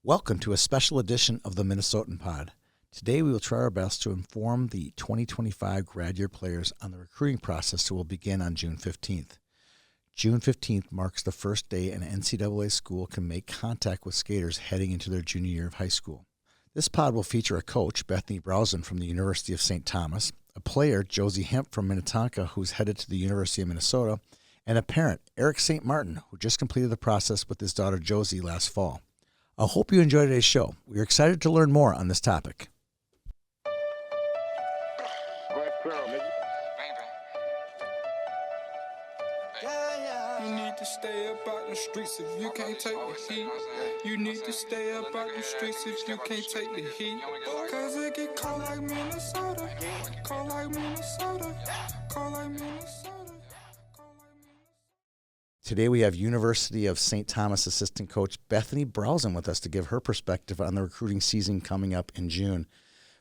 Welcome to a special edition of the Minnesotan Pod. Today we will try our best to inform the 2025 grad year players on the recruiting process that will begin on June 15th. June 15th marks the first day an NCAA school can make contact with skaters heading into their junior year of high school. This pod will feature a coach, Bethany Browson from the University of St. Thomas, a player, Josie Hemp from Minnetonka, who's headed to the University of Minnesota, and a parent, Eric St. Martin, who just completed the process with his daughter Josie last fall. I hope you enjoyed today's show. We are excited to learn more on this topic. You need to stay up out the streets if you can't take the heat. You need to stay up out the streets if you can't take the heat. Cause it get cold like Minnesota. Cold like Minnesota. Cold like Minnesota. Today we have University of St. Thomas assistant coach Bethany Browson with us to give her perspective on the recruiting season coming up in June.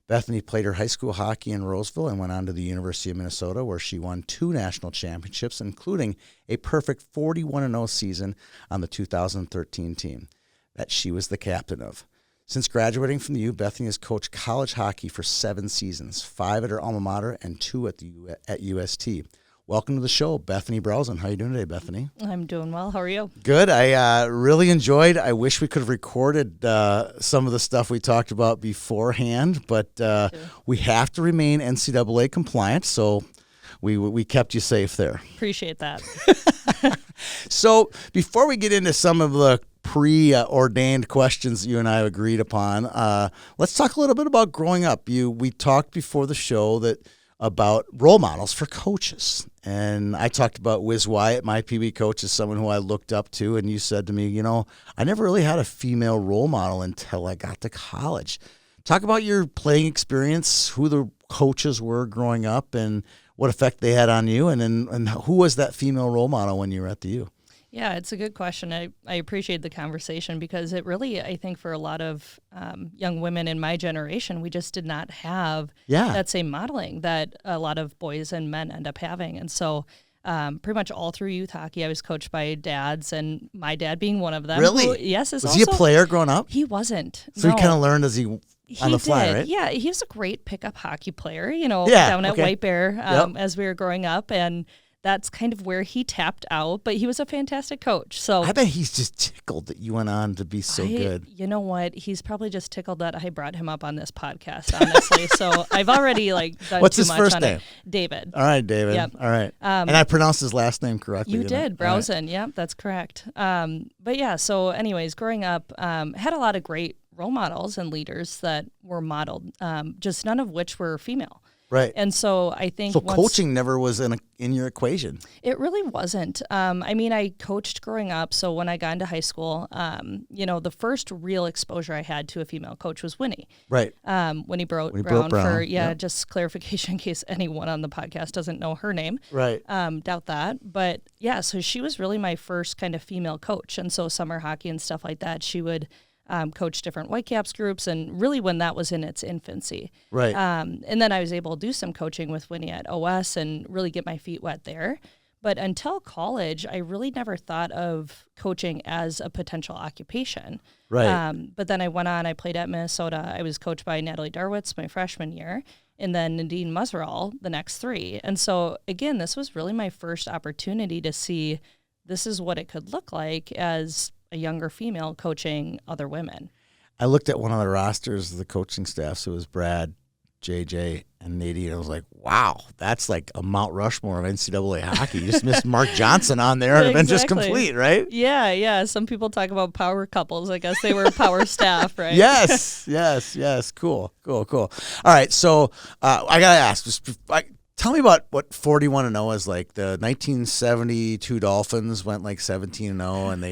Bethany played her high school hockey in Roseville and went on to the University of Minnesota, where she won 2 national championships, including a perfect 41-0 season on the 2013 team that she was the captain of. Since graduating from the U, Bethany has coached college hockey for 7 seasons, 5 at her alma mater and 2 at UST. Welcome to the show, Bethany Browson. How are you doing today, Bethany? I'm doing well. How are you? Good. I really enjoyed. I wish we could have recorded some of the stuff we talked about beforehand, but we have to remain NCAA compliant, so we kept you safe there. Appreciate that. So before we get into some of the preordained questions you and I agreed upon, let's talk a little bit about growing up. We talked before the show about role models for coaches. And I talked about Wiz Wyatt, my PB coach, as someone who I looked up to. And you said to me, I never really had a female role model until I got to college. Talk about your playing experience, who the coaches were growing up, and what effect they had on you. And who was that female role model when you were at the U? Yeah, it's a good question. I appreciate the conversation because it really, I think for a lot of young women in my generation, we just did not have that same modeling that a lot of boys and men end up having. And so pretty much all through youth hockey, I was coached by dads, and my dad being one of them. Really? Who, yes. Was he a player growing up? He wasn't. So no. he kind of learned as on the fly, did. right? Yeah, he was a great pickup hockey player, down at White Bear as we were growing up. And that's kind of where he tapped out, but he was a fantastic coach. So I bet he's just tickled that you went on to be so good. You know what? He's probably just tickled that I brought him up on this podcast, honestly. So I've already done What's too his much first on name? it. David. All right, David. Yep. All right. And I pronounced his last name correctly. You did, Browson. Right. Yep, that's correct. But yeah, so anyways, growing up, had a lot of great role models and leaders that were modeled, just none of which were female. Right. And so I think coaching never was in your equation. It really wasn't. I coached growing up. So when I got into high school, the first real exposure I had to a female coach was Winnie. Right. Winnie Brown. For just clarification in case anyone on the podcast doesn't know her name. Right. Doubt that. But yeah, so she was really my first kind of female coach. And so summer hockey and stuff like that, she would coach different Whitecaps groups, and really when that was in its infancy. Right. And then I was able to do some coaching with Winnie at OS and really get my feet wet there. But until college, I really never thought of coaching as a potential occupation. Right. But then I went on, I played at Minnesota. I was coached by Natalie Darwitz my freshman year, and then Nadine Muserall the next 3. And so, again, this was really my first opportunity to see this is what it could look like as a younger female coaching other women. I looked at one of the rosters of the coaching staff, so it was Brad, JJ, and Nadine. I was like, wow, that's like a Mount Rushmore of NCAA hockey. You just missed Mark Johnson on there and been just complete, right? Yeah. Some people talk about power couples. I guess they were power staff, right? Yes. Cool. All right, so I got to ask, tell me about what 41-0 is like. The 1972 Dolphins went like 17-0, and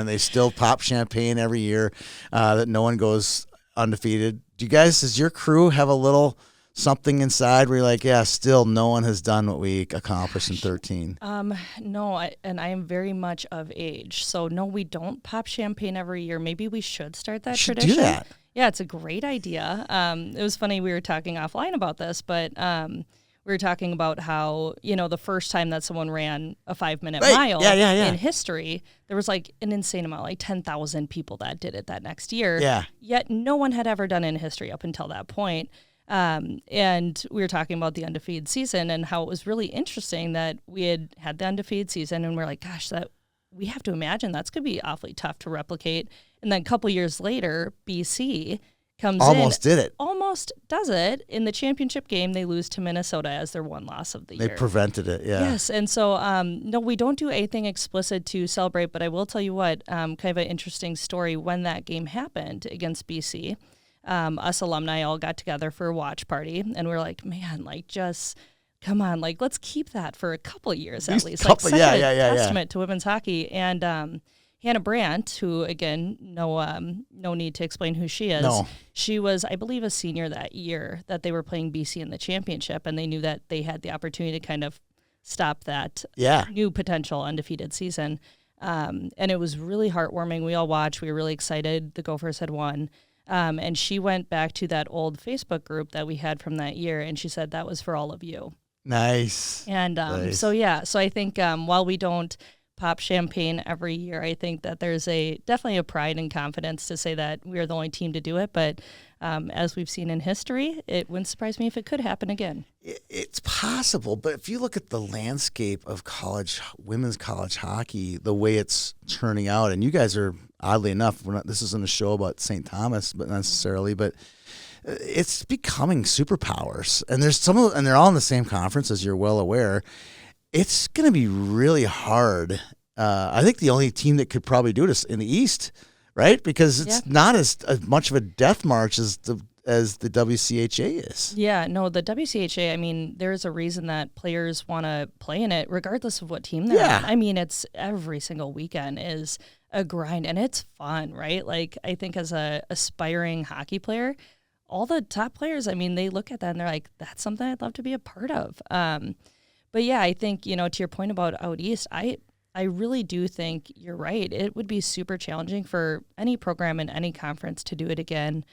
they still pop champagne every year. That no one goes undefeated. Does your crew have a little something inside where you're like, yeah, still no one has done what we accomplished in 13? No, I am very much of age, so no, we don't pop champagne every year. Maybe we should start that tradition. Do that. Yeah, it's a great idea. It was funny, we were talking offline about this, but we we were talking about how, the first time that someone ran a 5-minute right. mile in history, there was like an insane amount, like 10,000 people that did it that next year. Yeah. Yet no one had ever done it in history up until that point. And we were talking about the undefeated season and how it was really interesting that we had the undefeated season, and we're like, gosh, that we have to imagine that's going to be awfully tough to replicate. And then a couple years later, BC comes almost does it. In the championship game, they lose to Minnesota as their one loss of the year. They prevented it, yeah. Yes, and so, no, we don't do anything explicit to celebrate, but I will tell you what, kind of an interesting story when that game happened against BC. Us alumni all got together for a watch party, and we were like, man, like, just come on, like, let's keep that for a couple of years at least. Like, testament to women's hockey. And Hannah Brandt, who, again, no need to explain who she is. No. She was, I believe, a senior that year that they were playing BC in the championship, and they knew that they had the opportunity to kind of stop that new potential undefeated season. And it was really heartwarming. We all watched. We were really excited. The Gophers had won. And she went back to that old Facebook group that we had from that year, and she said that was for all of you. Nice. And so I think while we don't pop champagne every year, I think that there's definitely a pride and confidence to say that we are the only team to do it. But as we've seen in history, it wouldn't surprise me if it could happen again. It's possible, but if you look at the landscape of women's college hockey, the way it's turning out, and you guys are, oddly enough, this isn't a show about St. Thomas, but necessarily, but it's becoming superpowers, and and they're all in the same conference, as you're well aware. It's going to be really hard. I think the only team that could probably do it is in the East, right? Because it's not as much of a death march as the WCHA is. Yeah, no, the WCHA, I mean, there's a reason that players want to play in it, regardless of what team they're on. I mean, it's every single weekend is a grind, and it's fun, right? Like, I think as a aspiring hockey player, all the top players, I mean, they look at that and they're like, that's something I'd love to be a part of. But yeah, I think, to your point about out East, I really do think you're right. It would be super challenging for any program in any conference to do it again,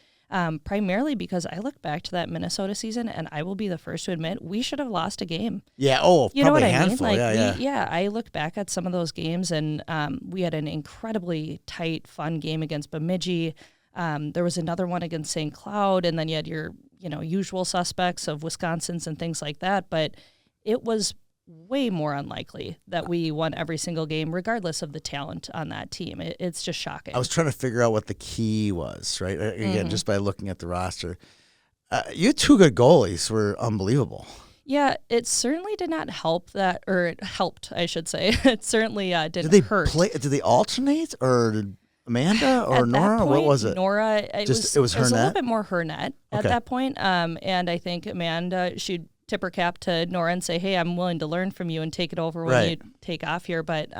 primarily because I look back to that Minnesota season, and I will be the first to admit we should have lost a game. Yeah, you know what a I handful. mean? Like, I look back at some of those games, and we had an incredibly tight, fun game against Bemidji. There was another one against St. Cloud, and then you had your usual suspects of Wisconsin's and things like that, but it was way more unlikely that we won every single game, regardless of the talent on that team. It's just shocking. I was trying to figure out what the key was, right? Again, just by looking at the roster. You two good goalies were unbelievable. Yeah, it certainly did not help that, or it helped, I should say. It certainly didn't hurt. Did they alternate, or did Amanda or at Nora? That point, what was it? Nora, it was her net? A little bit more her net at that point. And I think Amanda, she'd tip her cap to Nora and say, hey, I'm willing to learn from you and take it over when you take off here. But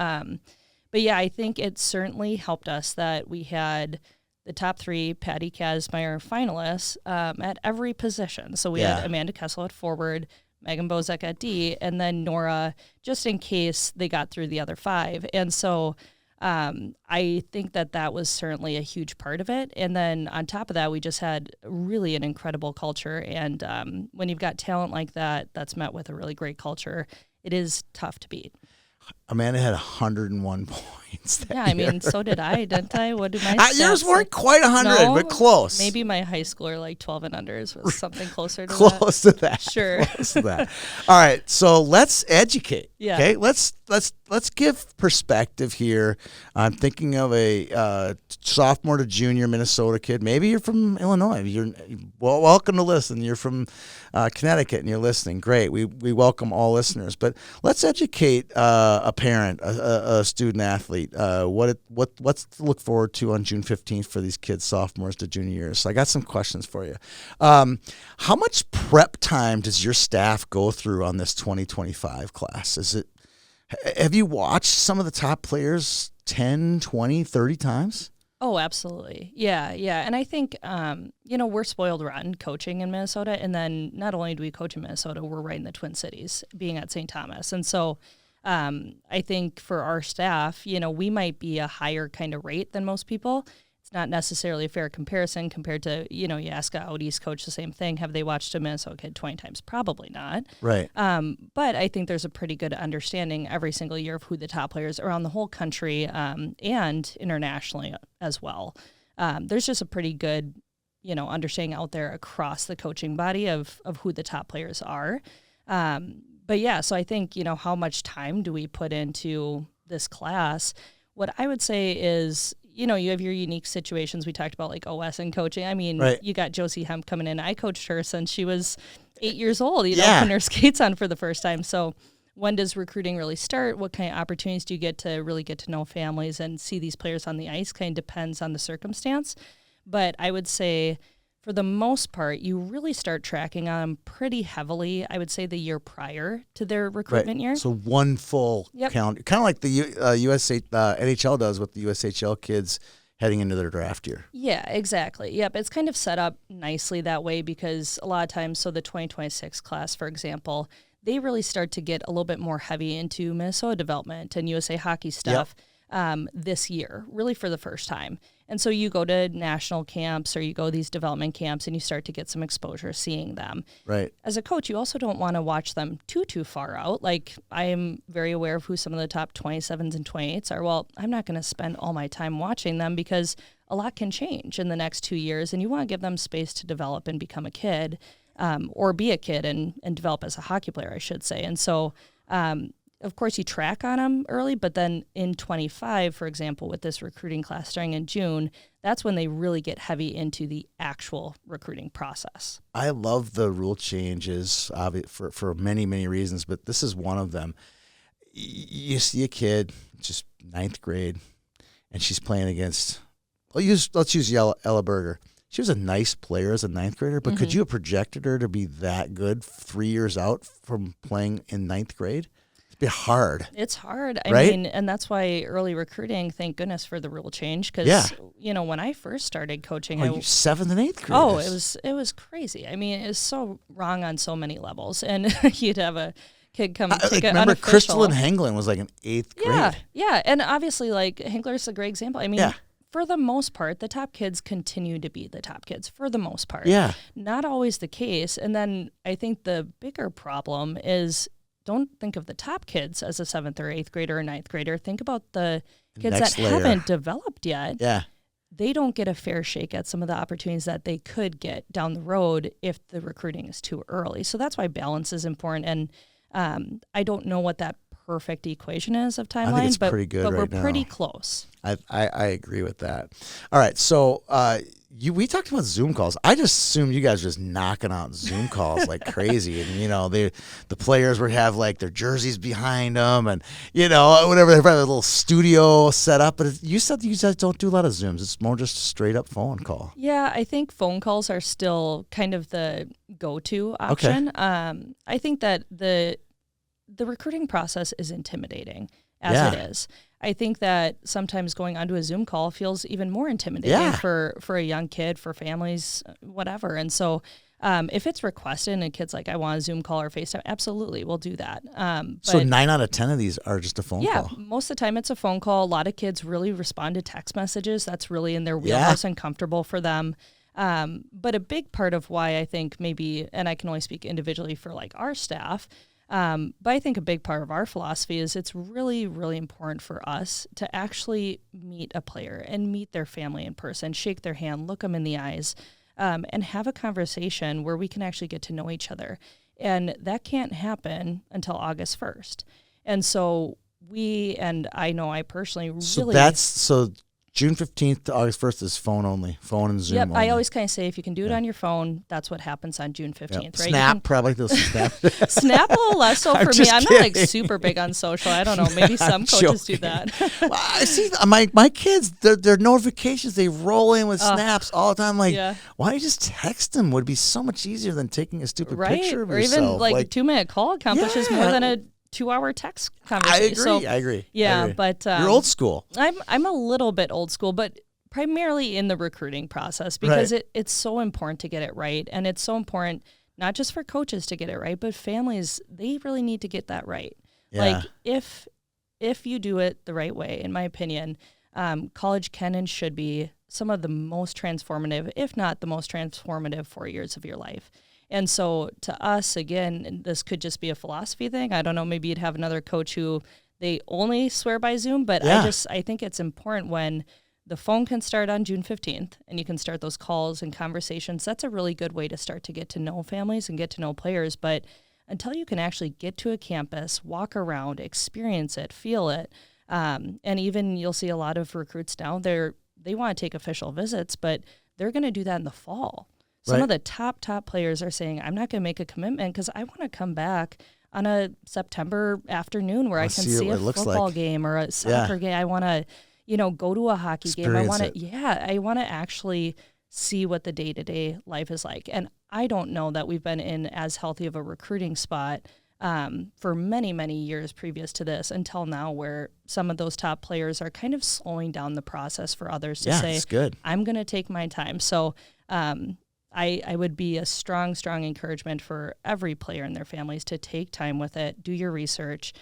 yeah, I think it certainly helped us that we had the top three Patty Kazmaier finalists at every position. So we had Amanda Kessel at forward, Megan Bozek at D, and then Nora, just in case they got through the other five. And so I think that was certainly a huge part of it. And then on top of that, we just had really an incredible culture. And when you've got talent like that, that's met with a really great culture, it is tough to beat. Amanda had 101 points that year. I mean, so did I, didn't I? What did my stats yours weren't quite 100, but close. Maybe my high schooler, like 12 and unders, was something closer to close to that. Sure. Close to that. All right, so let's educate. Yeah. Okay, let's give perspective here. I'm thinking of a sophomore to junior Minnesota kid. Maybe you're from Illinois. You're welcome to listen. You're from Connecticut and you're listening. Great. We welcome all listeners. But let's educate a parent, a student athlete. What's to look forward to on June 15th for these kids, sophomores to junior years. So I got some questions for you. How much prep time does your staff go through on this 2025 class? Have you watched some of the top players 10, 20, 30 times? Oh, absolutely. Yeah. And I think, we're spoiled rotten coaching in Minnesota. And then not only do we coach in Minnesota, we're right in the Twin Cities, being at St. Thomas. And so I think for our staff, we might be a higher kind of rate than most people. it's not necessarily a fair comparison compared to, you ask a out East coach the same thing. Have they watched a Minnesota kid 20 times? Probably not. Right. But I think there's a pretty good understanding every single year of who the top players around the whole country and internationally as well. There's just a pretty good, understanding out there across the coaching body of who the top players are. But yeah, so I think, how much time do we put into this class? What I would say is, you have your unique situations. We talked about like OS and coaching. I mean, right. You got Josie Hemp coming in. I coached her since she was 8 years old, putting her skates on for the first time. So when does recruiting really start? What kind of opportunities do you get to really get to know families and see these players on the ice? Kind of depends on the circumstance. But I would say for the most part, you really start tracking on them pretty heavily, I would say, the year prior to their recruitment year. So one full count, kind of like the NHL does with the USHL kids heading into their draft year. Yeah, exactly. Yep, it's kind of set up nicely that way because a lot of times, so the 2026 class, for example, they really start to get a little bit more heavy into Minnesota development and USA hockey stuff this year, really for the first time. And so you go to national camps or you go these development camps and you start to get some exposure seeing them. Right. As a coach, you also don't want to watch them too far out. Like, I am very aware of who some of the top 27s and 28s are. Well, I'm not going to spend all my time watching them because a lot can change in the next 2 years, and you want to give them space to develop and become a kid, or be a kid and develop as a hockey player, I should say. And so, of course, you track on them early, but then in 25, for example, with this recruiting class starting in June, that's when they really get heavy into the actual recruiting process. I love the rule changes for many, many reasons, but this is one of them. You see a kid, just 9th grade, and she's playing against, let's use Ella Berger. She was a nice player as a 9th grader, but could you have projected her to be that good 3 years out from playing in 9th grade? Be hard. It's hard. I right? mean, and that's why early recruiting, thank goodness for the rule change. Because, when I first started coaching, you 7th and 8th grade. Oh, it was crazy. I mean, it was so wrong on so many levels. And you'd have a kid come take an remember unofficial. Crystal Henglin was like in 8th grade. Yeah. And obviously, like, Hinkler's a great example. I mean, for the most part, the top kids continue to be the top kids for the most part. Yeah. Not always the case. And then I think the bigger problem is, don't think of the top kids as a 7th or 8th grader or 9th grader. Think about the kids that haven't developed yet. Yeah. They don't get a fair shake at some of the opportunities that they could get down the road if the recruiting is too early. So that's why balance is important. And I don't know what that perfect equation is of timeline, I think it's pretty good but right we're now. pretty close. I agree with that. All right, so we talked about Zoom calls. I just assumed you guys were just knocking out Zoom calls like crazy, and the players would have like their jerseys behind them, and whatever, they have a little studio set up. But you said you guys don't do a lot of Zooms. It's more just a straight up phone call. Yeah, I think phone calls are still kind of the go-to option. Okay. I think that the recruiting process is intimidating as it is. I think that sometimes going onto a Zoom call feels even more intimidating for a young kid, for families, whatever. And so if it's requested and a kid's like, I want a Zoom call or FaceTime, absolutely, we'll do that. So 9 out of 10 of these are just a phone call? Yeah, most of the time it's a phone call. A lot of kids really respond to text messages. That's really in their wheelhouse and comfortable for them. But a big part of why I think maybe, and I can only speak individually for like our staff, but I think a big part of our philosophy is it's really, really important for us to actually meet a player and meet their family in person, shake their hand, look them in the eyes, and have a conversation where we can actually get to know each other. And that can't happen until August 1st. And so I know I personally really... So June 15th to August 1st is phone only, phone and Zoom only. I always kind of say if you can do it on your phone, that's what happens on June 15th, right? Snap, probably they'll Snap. Snap a little less so for me. I'm not like super big on social. I don't know. Maybe some coaches do that. Well, I see my kids, their notifications, they roll in with snaps all the time. Like, why don't you just text them? Would be so much easier than taking a stupid picture of yourself. Or even like a 2-minute call accomplishes more than a 2-hour text conversation. I agree. Yeah, but you're old school. I'm a little bit old school, but primarily in the recruiting process because it's so important to get it right, and it's so important not just for coaches to get it right, but families, they really need to get that right. Yeah. Like if you do it the right way, in my opinion, college can and should be some of the most transformative, if not the most transformative 4 years of your life. And so to us, again, this could just be a philosophy thing. I don't know, maybe you'd have another coach who they only swear by Zoom, but I think it's important when the phone can start on June 15th and you can start those calls and conversations. That's a really good way to start to get to know families and get to know players. But until you can actually get to a campus, walk around, experience it, feel it, and even you'll see a lot of recruits now, they want to take official visits, but they're going to do that in the fall. Some of the top players are saying, I'm not going to make a commitment because I want to come back on a September afternoon where I can see a football game or a soccer game. I want to, go to a hockey game. I want to actually see what the day-to-day life is like. And I don't know that we've been in as healthy of a recruiting spot for many, many years previous to this until now, where some of those top players are kind of slowing down the process for others to say, I'm going to take my time. So, I would be a strong encouragement for every player and their families to take time with it, do your research,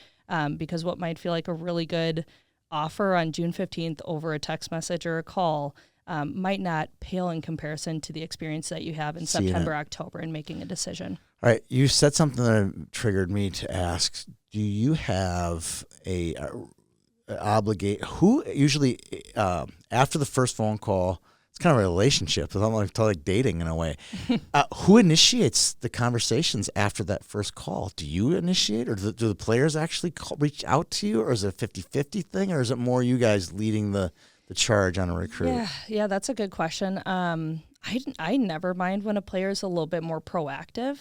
because what might feel like a really good offer on June 15th over a text message or a call might not pale in comparison to the experience that you have in September, October, and making a decision. All right. You said something that triggered me to ask, do you have who usually, after the first phone call, it's kind of a relationship. It's almost like dating in a way. Who initiates the conversations after that first call? Do you initiate, or do the players actually reach out to you, or is it a 50-50 thing, or is it more you guys leading the charge on a recruit? Yeah, that's a good question. I never mind when a player is a little bit more proactive.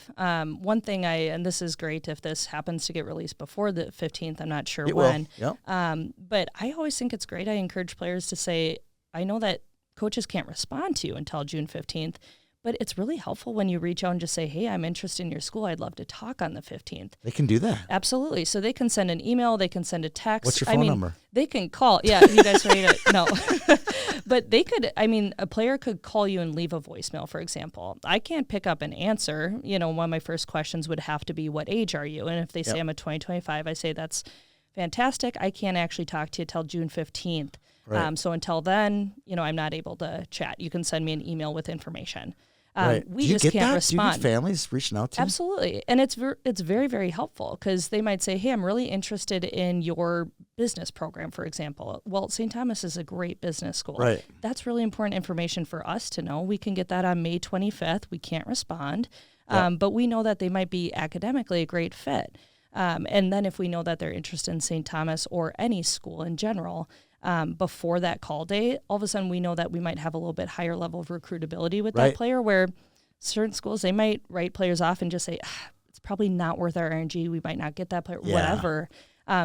One thing and this is great if this happens to get released before the 15th, I'm not sure when. Yep. But I always think it's great. I encourage players to say, I know that coaches can't respond to you until June 15th, but it's really helpful when you reach out and just say, hey, I'm interested in your school. I'd love to talk on the 15th. They can do that. Absolutely. So they can send an email. They can send a text. What's your phone number? They can call. Yeah, you guys ready to? No. But they could, a player could call you and leave a voicemail, for example. I can't pick up and answer. One of my first questions would have to be, what age are you? And if they say I'm a 2025, I say, that's fantastic. I can't actually talk to you till June 15th. Right. So until then, I'm not able to chat. You can send me an email with information. Right. We just can't respond. Do you get families reaching out to you? Absolutely. And it's very, very helpful because they might say, hey, I'm really interested in your business program, for example. Well, St. Thomas is a great business school. Right. That's really important information for us to know. We can get that on May 25th. We can't respond, but we know that they might be academically a great fit. And then if we know that they're interested in St. Thomas or any school in general, before that call date, all of a sudden we know that we might have a little bit higher level of recruitability with that player, where certain schools, they might write players off and just say, it's probably not worth our energy. We might not get that player, whatever.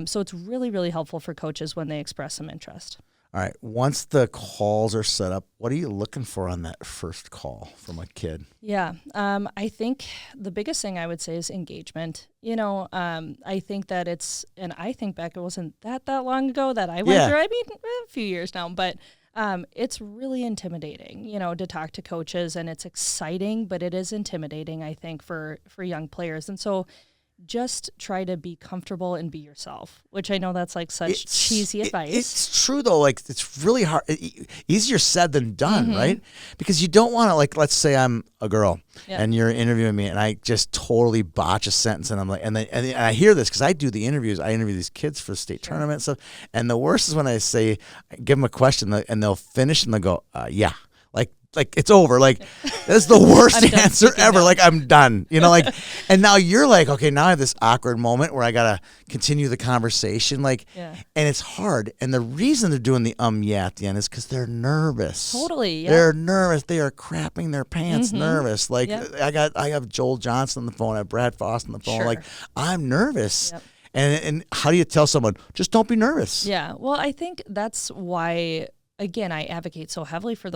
So it's really, really helpful for coaches when they express some interest. All right. Once the calls are set up, what are you looking for on that first call from a kid? Yeah. I think the biggest thing I would say is engagement. I think that and I think back, it wasn't that long ago that I went through, a few years now, but it's really intimidating, to talk to coaches, and it's exciting, but it is intimidating, I think, for young players. And so just try to be comfortable and be yourself, which I know that's like such cheesy advice. It's true, though. Like, it's really hard. Easier said than done, right? Because you don't want to, like, let's say I'm a girl and you're interviewing me and I just totally botch a sentence, and I'm like, and I hear this because I do the interviews. I interview these kids for state tournament and stuff. And the worst is when I say, give them a question and they'll finish and they'll go, yeah. Like it's over. Like, that's the worst answer ever. Like, I'm done. And now you're like, okay, now I have this awkward moment where I gotta continue the conversation. And it's hard. And the reason they're doing the yeah at the end is because they're nervous. Totally. Yeah. They're nervous. They are crapping their pants. Nervous. Like, I have Joel Johnson on the phone. I have Brad Foss on the phone. Sure. Like, I'm nervous. Yep. And how do you tell someone, just don't be nervous? Yeah. Well, I think that's why, again, I advocate so heavily for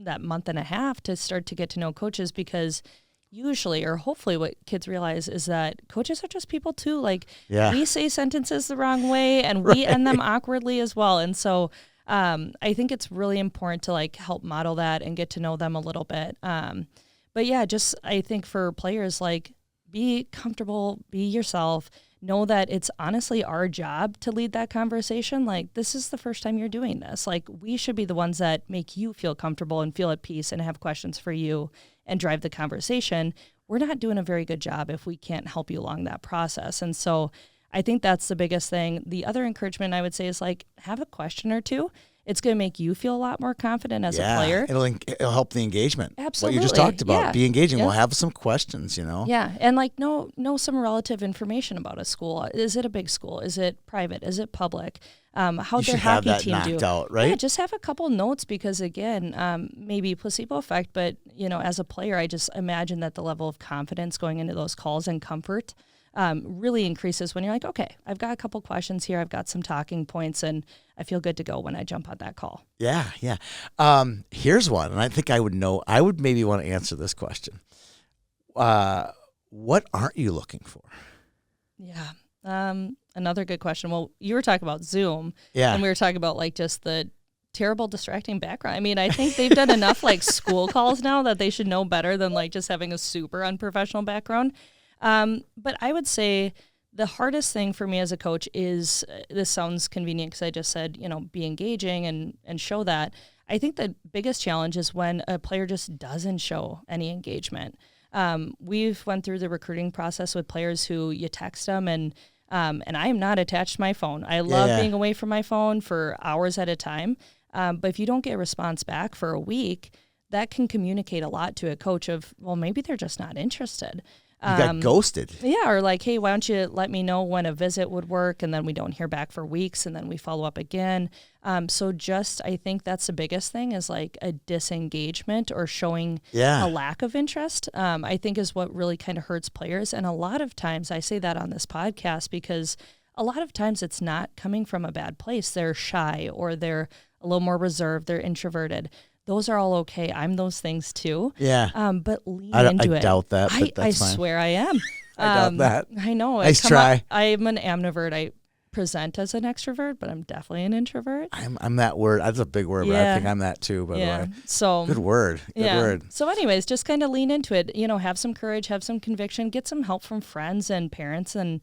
that month and a half to start to get to know coaches, because usually, or hopefully, what kids realize is that coaches are just people too. Like, we say sentences the wrong way and we end them awkwardly as well. And so I think it's really important to like help model that and get to know them a little bit. But yeah, just I think for players, like, be comfortable, be yourself, know that it's honestly our job to lead that conversation. Like, this is the first time you're doing this. Like, we should be the ones that make you feel comfortable and feel at peace and have questions for you and drive the conversation. We're not doing a very good job if we can't help you along that process. And so I think that's the biggest thing. The other encouragement I would say is, like, have a question or two. It's going to make you feel a lot more confident as a player. It'll help the engagement. Absolutely. What you just talked about. Yeah. Be engaging. Yep. We'll have some questions, Yeah. And like know some relative information about a school. Is it a big school? Is it private? Is it public? How'd their hockey team do? Out, right? Yeah, just have a couple notes because, again, maybe placebo effect, but, as a player, I just imagine that the level of confidence going into those calls and comfort really increases when you're like, okay, I've got a couple questions here. I've got some talking points, and I feel good to go when I jump on that call. Yeah. Here's one, and I think I would know. I would maybe want to answer this question. What aren't you looking for? Yeah. Another good question. Well, you were talking about Zoom, and we were talking about like just the terrible distracting background. I mean, I think they've done enough like school calls now that they should know better than like just having a super unprofessional background. But I would say the hardest thing for me as a coach is, this sounds convenient because I just said, be engaging and show that. I think the biggest challenge is when a player just doesn't show any engagement. We've went through the recruiting process with players who you text them and I am not attached to my phone. I love being away from my phone for hours at a time. But if you don't get a response back for a week, that can communicate a lot to a coach of, well, maybe they're just not interested. You got ghosted. Yeah, or like, hey, why don't you let me know when a visit would work, and then we don't hear back for weeks, and then we follow up again. So just, I think that's the biggest thing is like a disengagement or showing a lack of interest, I think is what really kind of hurts players. And a lot of times, I say that on this podcast because a lot of times it's not coming from a bad place. They're shy or they're a little more reserved, they're introverted. Those are all okay. I'm those things too. Yeah. But lean into it. I doubt that, but that's fine. I swear I am. I doubt that. I know. Nice try. I'm an amnivert. I present as an extrovert, but I'm definitely an introvert. I'm that word. That's a big word, but I think I'm that too, by the way. So good word. Good word. So anyways, just kind of lean into it. Have some courage, have some conviction, get some help from friends and parents, and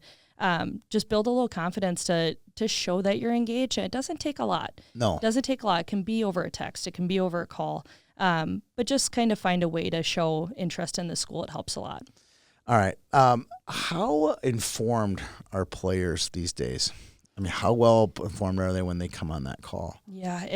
just build a little confidence to show that you're engaged. And it doesn't take a lot. No. It doesn't take a lot. It can be over a text. It can be over a call. But just kind of find a way to show interest in the school. It helps a lot. All right. How informed are players these days? I mean, how well informed are they when they come on that call? Yeah,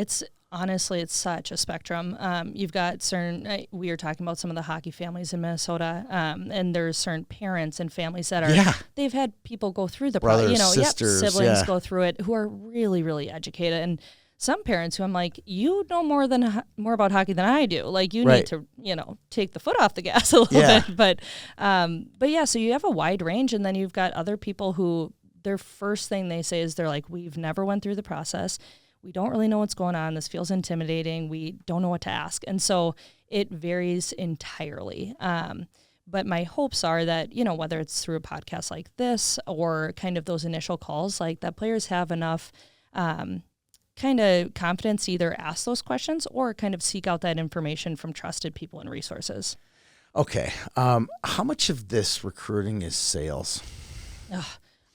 honestly, it's such a spectrum. You've got certain, we were talking about some of the hockey families in Minnesota, and there's certain parents and families that are, they've had people go through the brothers, sisters, siblings go through it who are really, really educated. And some parents who I'm like, you know more about hockey than I do. Like you need to, take the foot off the gas a little bit. But yeah, so you have a wide range, and then you've got other people who their first thing they say is they're like, we've never went through the process. We don't really know what's going on. This feels intimidating. We don't know what to ask. And so it varies entirely. But my hopes are that, whether it's through a podcast like this or kind of those initial calls, like that players have enough kind of confidence to either ask those questions or kind of seek out that information from trusted people and resources. Okay. How much of this recruiting is sales?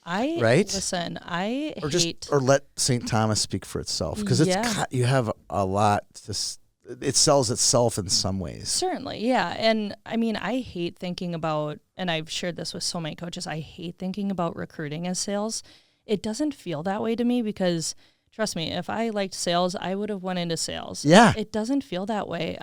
Listen, I hate... Or let St. Thomas speak for itself, because you have a lot it sells itself in some ways. Certainly, yeah. And I mean, I hate thinking about, and I've shared this with so many coaches, I hate thinking about recruiting as sales. It doesn't feel that way to me because, trust me, if I liked sales, I would have went into sales. Yeah. It doesn't feel that way.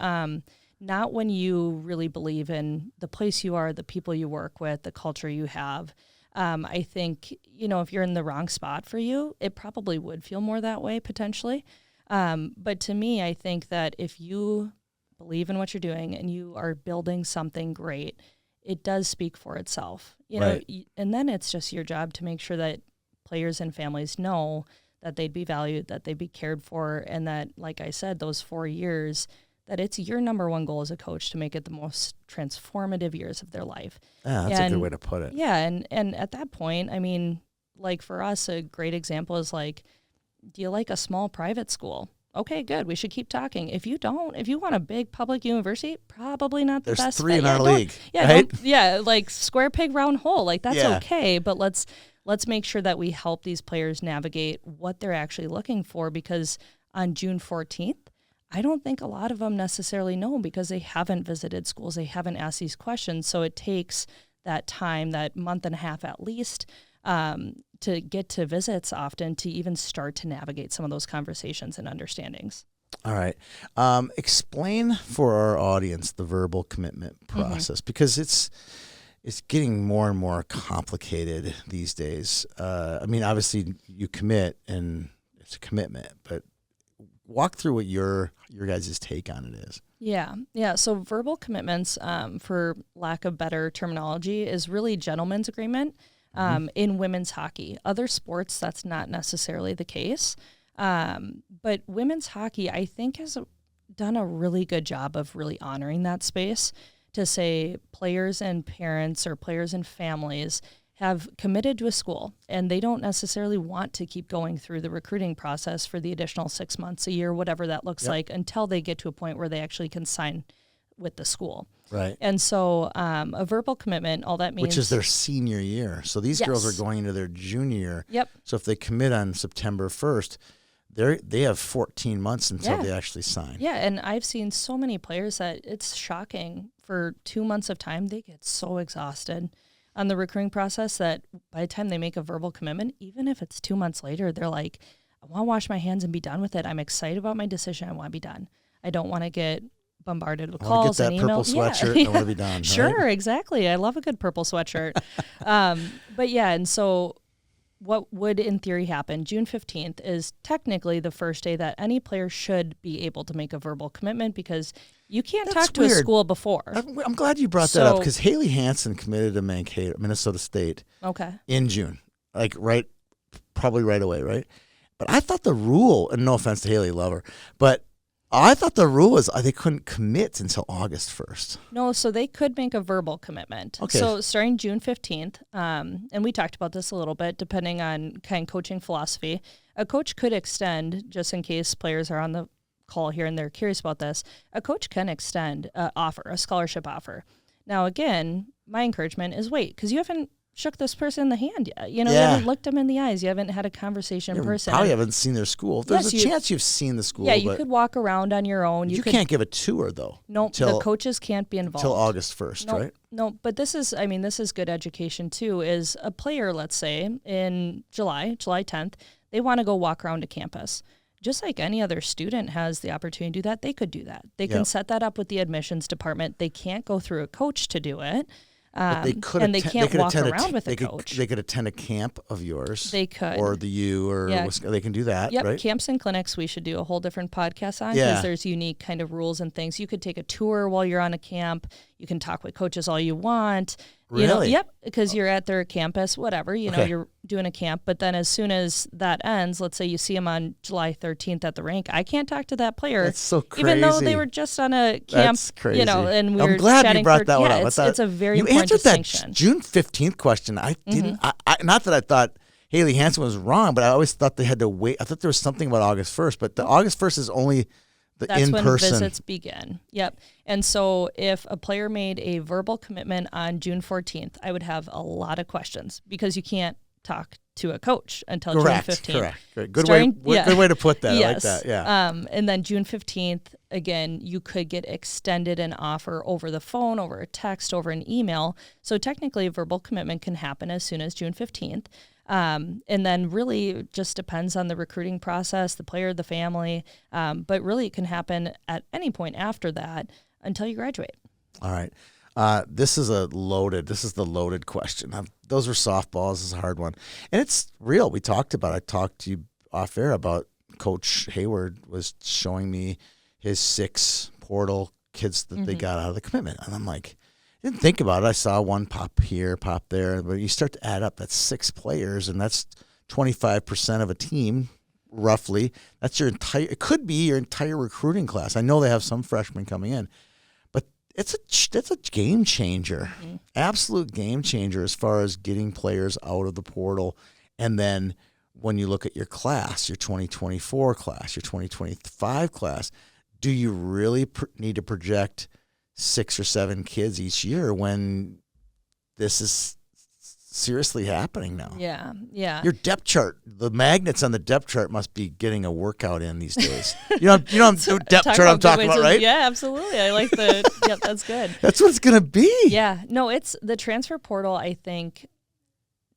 Not when you really believe in the place you are, the people you work with, the culture you have. I think, if you're in the wrong spot for you, it probably would feel more that way potentially. But to me, I think that if you believe in what you're doing and you are building something great, it does speak for itself, know, and then it's just your job to make sure that players and families know that they'd be valued, that they'd be cared for, and that, like I said, those 4 years, that it's your number one goal as a coach to make it the most transformative years of their life. Yeah, that's a good way to put it. Yeah, and at that point, I mean, like for us, a great example is like, do you like a small private school? Okay, good. We should keep talking. If you don't, if you want a big public university, probably not the best. There's 3 in our league. Yeah, right? like square peg, round hole. Like that's okay, but let's let's make sure that we help these players navigate what they're actually looking for, because on June 14th, I don't think a lot of them necessarily know because they haven't visited schools. They haven't asked these questions. So it takes that time, that month and a half at least, to get to visits often to even start to navigate some of those conversations and understandings. All right. Explain for our audience the verbal commitment process, because it's getting more and more complicated these days. I mean, obviously you commit and it's a commitment, but walk through what your guys' take on it is. Yeah. So verbal commitments, for lack of better terminology, is really gentleman's agreement in women's hockey. Other sports, that's not necessarily the case. But women's hockey, I think, has done a really good job of really honoring that space to say players and parents or players and families have committed to a school, and they don't necessarily want to keep going through the recruiting process for the additional 6 months, a year, whatever that looks like, until they get to a point where they actually can sign with the school. Right. And so a verbal commitment, all that means... Which is their senior year. So these girls are going into their junior year. Yep. So if they commit on September 1st, they have 14 months until they actually sign. Yeah, and I've seen so many players that it's shocking. For 2 months of time, they get so exhausted on the recruiting process that by the time they make a verbal commitment, even if it's 2 months later, they're like, I want to wash my hands and be done with it. I'm excited about my decision. I want to be done. I don't want to get bombarded with calls and emails. I want to get that purple sweatshirt. I want to be done. Sure, right? Exactly. I love a good purple sweatshirt. But yeah, and so what would in theory happen, June 15th is technically the first day that any player should be able to make a verbal commitment, because you can't talk to a school before. I'm glad you brought that up, because Haley Hansen committed to Minnesota State in June, probably right away, right? But I thought the rule, and no offense to Haley, love her, but I thought the rule was they couldn't commit until August 1st. No, so they could make a verbal commitment. Okay. So starting June 15th, and we talked about this a little bit, depending on kind of coaching philosophy, a coach could extend, just in case players are on the call here and they're curious about this, a coach can extend an offer, a scholarship offer. Now, again, my encouragement is wait, because you haven't shook this person in the hand yet. You haven't looked them in the eyes. You haven't had a conversation in person. Probably haven't seen their school. There's a chance you've seen the school. Yeah, you could walk around on your own. You can't give a tour, though. No, the coaches can't be involved. Until August 1st, right? No, but this is good education, too, is a player, let's say, in July 10th, they want to go walk around to campus. Just like any other student has the opportunity to do that, they could do that. They can set that up with the admissions department. They can't go through a coach to do it. But they could and they can't walk around with a coach. They could attend a camp of yours. They could. Or the U, or they can do that, right? Camps and clinics we should do a whole different podcast on, because there's unique kind of rules and things. You could take a tour while you're on a camp. You can talk with coaches all you want. Really? Because you're at their campus, whatever. You're doing a camp. But then as soon as that ends, let's say you see them on July 13th at the rink, I can't talk to that player. That's so crazy. Even though they were just on a camp, That's crazy. And we I'm were glad chatting you brought that one up. It's a very important You answered distinction. that June 15th question. I didn't. Not that I thought Haley Hansen was wrong, but I always thought they had to wait. I thought there was something about August 1st, but the August 1st is only That's in-person. when visits begin. Yep. And so if a player made a verbal commitment on June 14th, I would have a lot of questions, because you can't talk to a coach until June 15th. Correct. Good way to put that. Yes. I like that. Yeah. And then June 15th, again, you could get extended an offer over the phone, over a text, over an email. So technically a verbal commitment can happen as soon as June 15th. And then really it just depends on the recruiting process, the player, the family. But really it can happen at any point after that until you graduate. All right. This is the loaded question. Those were softballs. This is a hard one. And it's real. I talked to you off air about Coach Hayward was showing me his 6 portal kids that they got out of the commitment. And I'm like, I didn't think about it. I saw one pop here, pop there. But you start to add up, that's 6 players, and that's 25% of a team, roughly. That's it could be your entire recruiting class. I know they have some freshmen coming in. It's a game changer, absolute game changer as far as getting players out of the portal. And then when you look at your class, your 2024 class, your 2025 class, do you really need to project 6 or 7 kids each year when this is seriously happening now. Yeah, yeah. Your depth chart, the magnets on the depth chart must be getting a workout in these days. You know the depth chart I'm talking about, right? Yeah, absolutely. I like the, yep, that's good. That's what it's going to be. Yeah, no, it's the transfer portal, I think,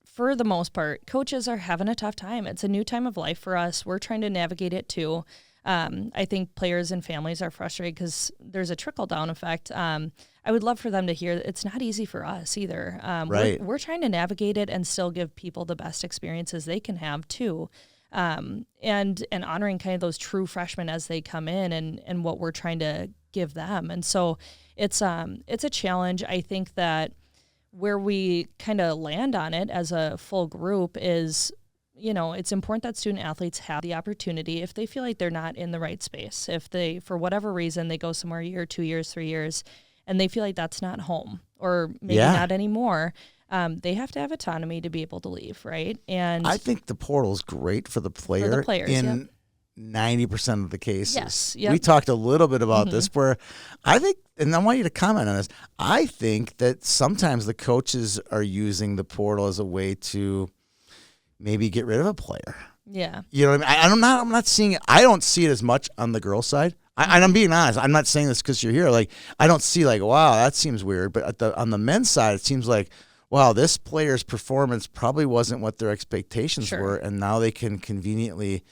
for the most part, coaches are having a tough time. It's a new time of life for us. We're trying to navigate it too. I think players and families are frustrated because there's a trickle-down effect. I would love for them to hear that it's not easy for us either. Right. We're trying to navigate it and still give people the best experiences they can have too. And honoring kind of those true freshmen as they come in and what we're trying to give them. And so it's a challenge. I think that where we kind of land on it as a full group is, it's important that student athletes have the opportunity if they feel like they're not in the right space. If they, for whatever reason, they go somewhere a year, 2 years, 3 years, and they feel like that's not home or maybe not anymore, they have to have autonomy to be able to leave, right? And I think the portal is great for the player. For the players, in 90% of the cases. Yes. Yep. We talked a little bit about this where I think, and I want you to comment on this, I think that sometimes the coaches are using the portal as a way to maybe get rid of a player. Yeah. You know what I mean? I'm not seeing it. I don't see it as much on the girls' side. And I'm being honest. I'm not saying this because you're here. Like, I don't see like, wow, that seems weird. But on the men's side, it seems like, wow, this player's performance probably wasn't what their expectations were, and now they can conveniently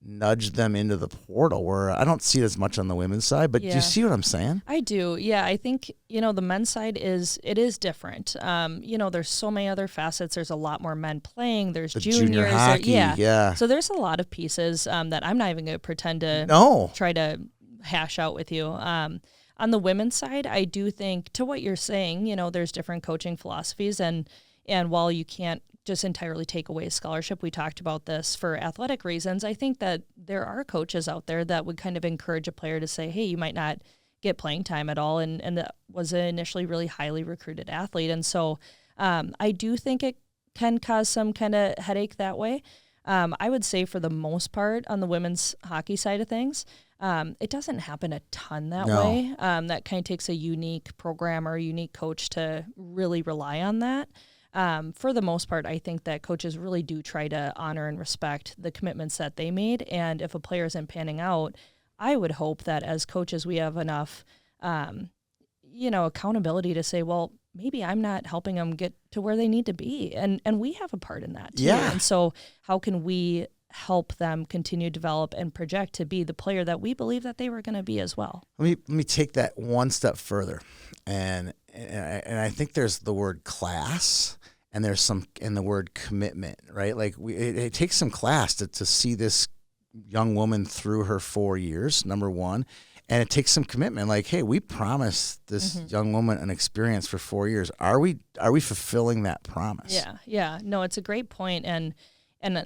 nudge them into the portal, where I don't see it as much on the women's side. But do you see what I'm saying? I do. Yeah, I think, the men's side is different. There's so many other facets. There's a lot more men playing. There's junior hockey. Yeah. So there's a lot of pieces that I'm not even going to pretend to try to hash out with you. On the women's side, I do think, to what you're saying, there's different coaching philosophies, and while you can't just entirely take away a scholarship, we talked about this for athletic reasons, I think that there are coaches out there that would kind of encourage a player to say, hey, you might not get playing time at all, and that was an initially really highly recruited athlete. And so I do think it can cause some kind of headache that way. I would say for the most part on the women's hockey side of things, it doesn't happen a ton that way. That kind of takes a unique program or a unique coach to really rely on that. For the most part, I think that coaches really do try to honor and respect the commitments that they made. And if a player isn't panning out, I would hope that as coaches we have enough, accountability to say, well, maybe I'm not helping them get to where they need to be. And we have a part in that too. Yeah. And so how can we help them continue to develop and project to be the player that we believe that they were going to be as well? Let me take that one step further. And I think there's the word class, and there's the word commitment, right? Like it takes some class to see this young woman through her 4 years, number one. And it takes some commitment. Like, hey, we promised this young woman an experience for 4 years. Are we fulfilling that promise? Yeah. No, it's a great point. And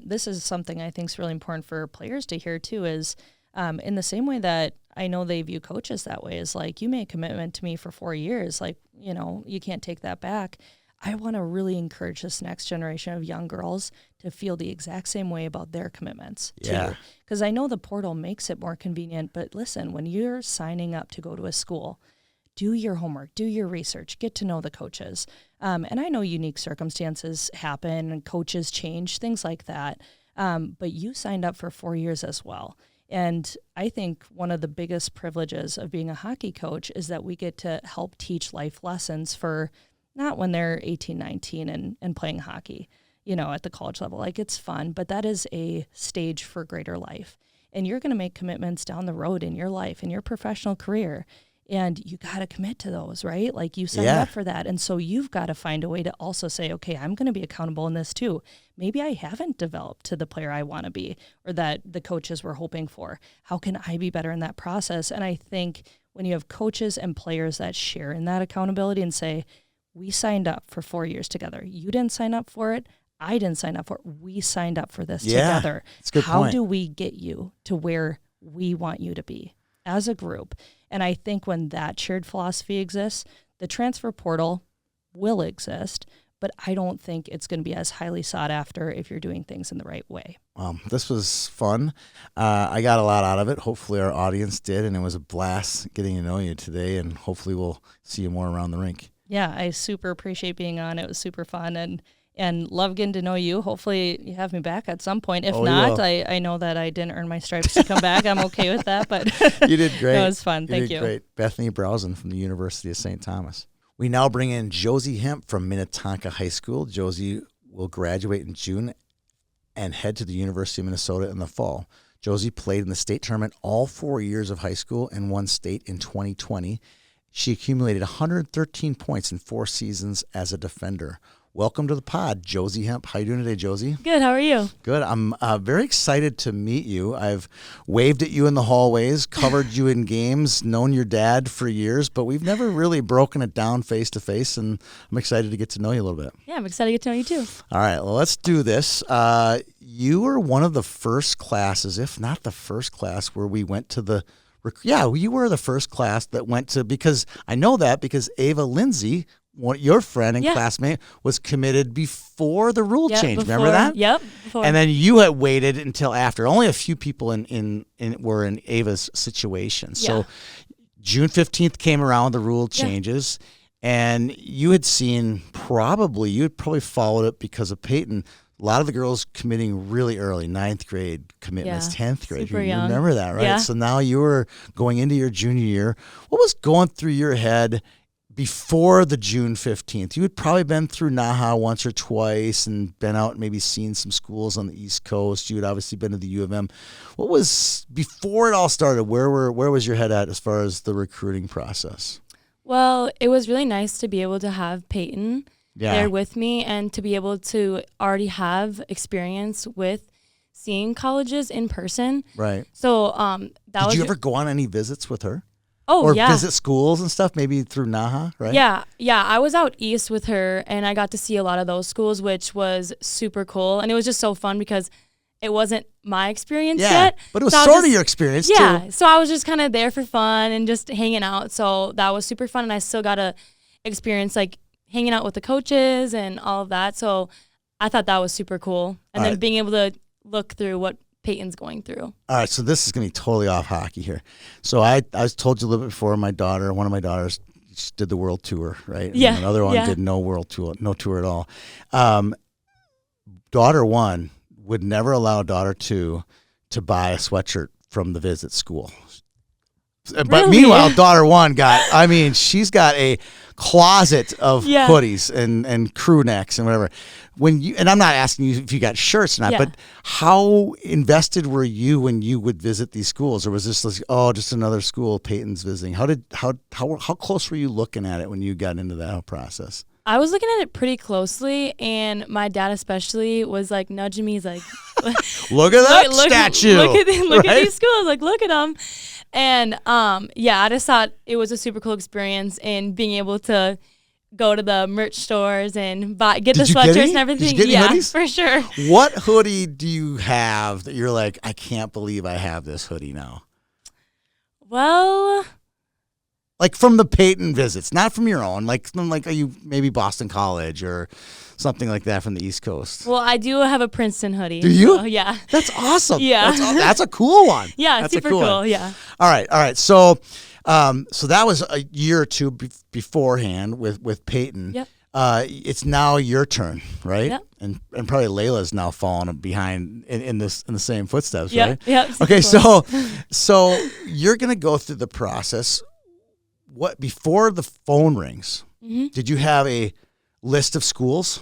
this is something I think is really important for players to hear too, is in the same way that I know they view coaches that way, is like, you made a commitment to me for 4 years. Like, you can't take that back. I want to really encourage this next generation of young girls to feel the exact same way about their commitments too. Because I know the portal makes it more convenient, but listen, when you're signing up to go to a school, do your homework, do your research, get to know the coaches. And I know unique circumstances happen and coaches change, things like that. But you signed up for 4 years as well. And I think one of the biggest privileges of being a hockey coach is that we get to help teach life lessons for not when they're 18, 19 and playing hockey, at the college level. Like, it's fun, but that is a stage for greater life. And you're going to make commitments down the road in your life, in your professional career. And you got to commit to those, right? Like, you signed up for that. And so you've got to find a way to also say, okay, I'm going to be accountable in this too. Maybe I haven't developed to the player I want to be, or that the coaches were hoping for. How can I be better in that process? And I think when you have coaches and players that share in that accountability and say, we signed up for 4 years together. You didn't sign up for it. I didn't sign up for it. We signed up for this together. That's a good How point. do we get you to where we want you to be as a group? And I think when that shared philosophy exists, the transfer portal will exist, but I don't think it's going to be as highly sought after if you're doing things in the right way. This was fun. I got a lot out of it. Hopefully our audience did, and it was a blast getting to know you today, and hopefully we'll see you more around the rink. Yeah, I super appreciate being on. It was super fun, and and love getting to know you. Hopefully you have me back at some point. If not, I know that I didn't earn my stripes to come back. I'm okay with that, but you did great. It was fun. Thank you. Great. Bethany Browson from the University of St. Thomas. We now bring in Josie Hemp from Minnetonka High School. Josie will graduate in June and head to the University of Minnesota in the fall. Josie played in the state tournament all 4 years of high school and won state in 2020. She accumulated 113 points in 4 seasons as a defender. Welcome to the pod, Josie Hemp. How are you doing today, Josie? Good. How are you? Good. I'm very excited to meet you. I've waved at you in the hallways, covered you in games, known your dad for years, but we've never really broken it down face to face, and I'm excited to get to know you a little bit. Yeah, I'm excited to get to know you too. All right. Well, let's do this. You were one of the first classes, if not the first class, where we went to the you were the first class that went to, because I know that because Ava Lindsay, your friend and classmate, was committed before the rule change. Remember that? Yep. Before. And then you had waited until after. Only a few people were in Ava's situation. So June 15th came around, the rule changes, and you had probably followed it because of Peyton. A lot of the girls committing really early, 9th grade commitments, 10th grade. Super you young. remember that, right? Yeah. So now you were going into your junior year. What was going through your head before the June 15th? You had probably been through NAHA once or twice and been out and maybe seen some schools on the East Coast. You had obviously been to the U of M. What was, before it all started, where was your head at as far as the recruiting process? Well, it was really nice to be able to have Peyton there with me and to be able to already have experience with seeing colleges in person. Right. So Did you ever go on any visits with her? Oh, or visit schools and stuff, maybe through NAHA, right? Yeah. I was out east with her, and I got to see a lot of those schools, which was super cool. And it was just so fun because it wasn't my experience yet. But it was sort of your experience, too. Yeah, so I was just kind of there for fun and just hanging out. So that was super fun, and I still got to experience, like, hanging out with the coaches and all of that. So I thought that was super cool. And then being able to look through what Peyton's going through. All right, so this is going to be totally off hockey here. So I told you a little bit before, one of my daughters did the world tour, right? And yeah. Another one did no world tour, no tour at all. Daughter 1 would never allow daughter 2 to buy a sweatshirt from the visit school. But meanwhile, daughter 1 she's got a closet of hoodies and crew necks and whatever. And I'm not asking you if you got shirts or not, but how invested were you when you would visit these schools? Or was this like, just another school Peyton's visiting? How close were you looking at it when you got into that whole process? I was looking at it pretty closely, and my dad especially was like nudging me. He's like, look at that statue. Look at these schools. Like, look at them. And I just thought it was a super cool experience, and being able to go to the merch stores and get the sweatshirts and everything. Did you get any hoodies? For sure. What hoodie do you have that you're like, I can't believe I have this hoodie now? Well, like from the Peyton visits, not from your own. Like are you maybe Boston College or something like that from the East Coast? Well, I do have a Princeton hoodie. Do you? So, yeah. That's awesome. Yeah. That's a cool one. Yeah, that's super cool. Yeah. All right. So that was a year or two beforehand with Peyton. Yep. It's now your turn, right? Yep. And probably Layla's now falling behind in the same footsteps, yep. right? Yep. Okay, so you're gonna go through the process. What before the phone rings? Mm-hmm. Did you have a list of schools?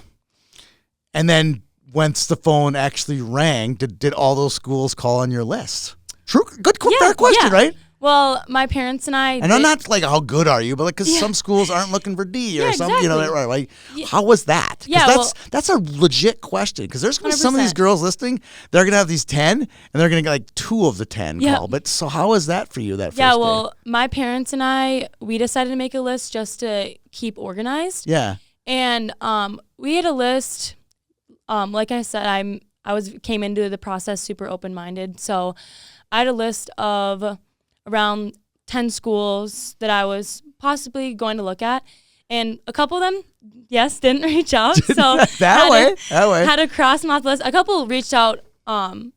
And then once the phone actually rang, did all those schools call on your list? True, fair question, right? Well, my parents and I. And I'm not like how good are you, but like because some schools aren't looking for D or something, exactly. right? Like, how was that? Yeah, that's a legit question because there's gonna be some of these girls listening. They're gonna have these 10, and they're gonna get like 2 of the 10 call. But so how was that for you that first day? Yeah, well, my parents and I, we decided to make a list just to keep organized. Yeah. And we had a list. Like I said, I came into the process super open minded, so I had a list of around 10 schools that I was possibly going to look at. And a couple of them, didn't reach out. So that way. Had to cross them off the list. A couple reached out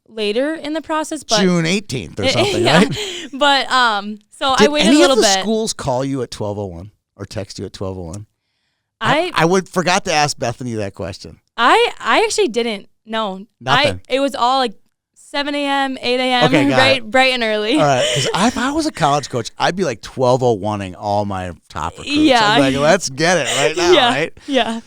later in the process. But June 18th or something, right? But so I waited a little bit. Did any of the schools call you at 12:01 or text you at 12:01? I forgot to ask Bethany that question. I actually didn't. No. Nothing. It was all like 7 a.m., 8 a.m., Okay, bright and early. All right, because if I was a college coach, I'd be like 12:01ing all my top recruits. Yeah. I'd be like, let's get it right now, yeah. right? Yeah.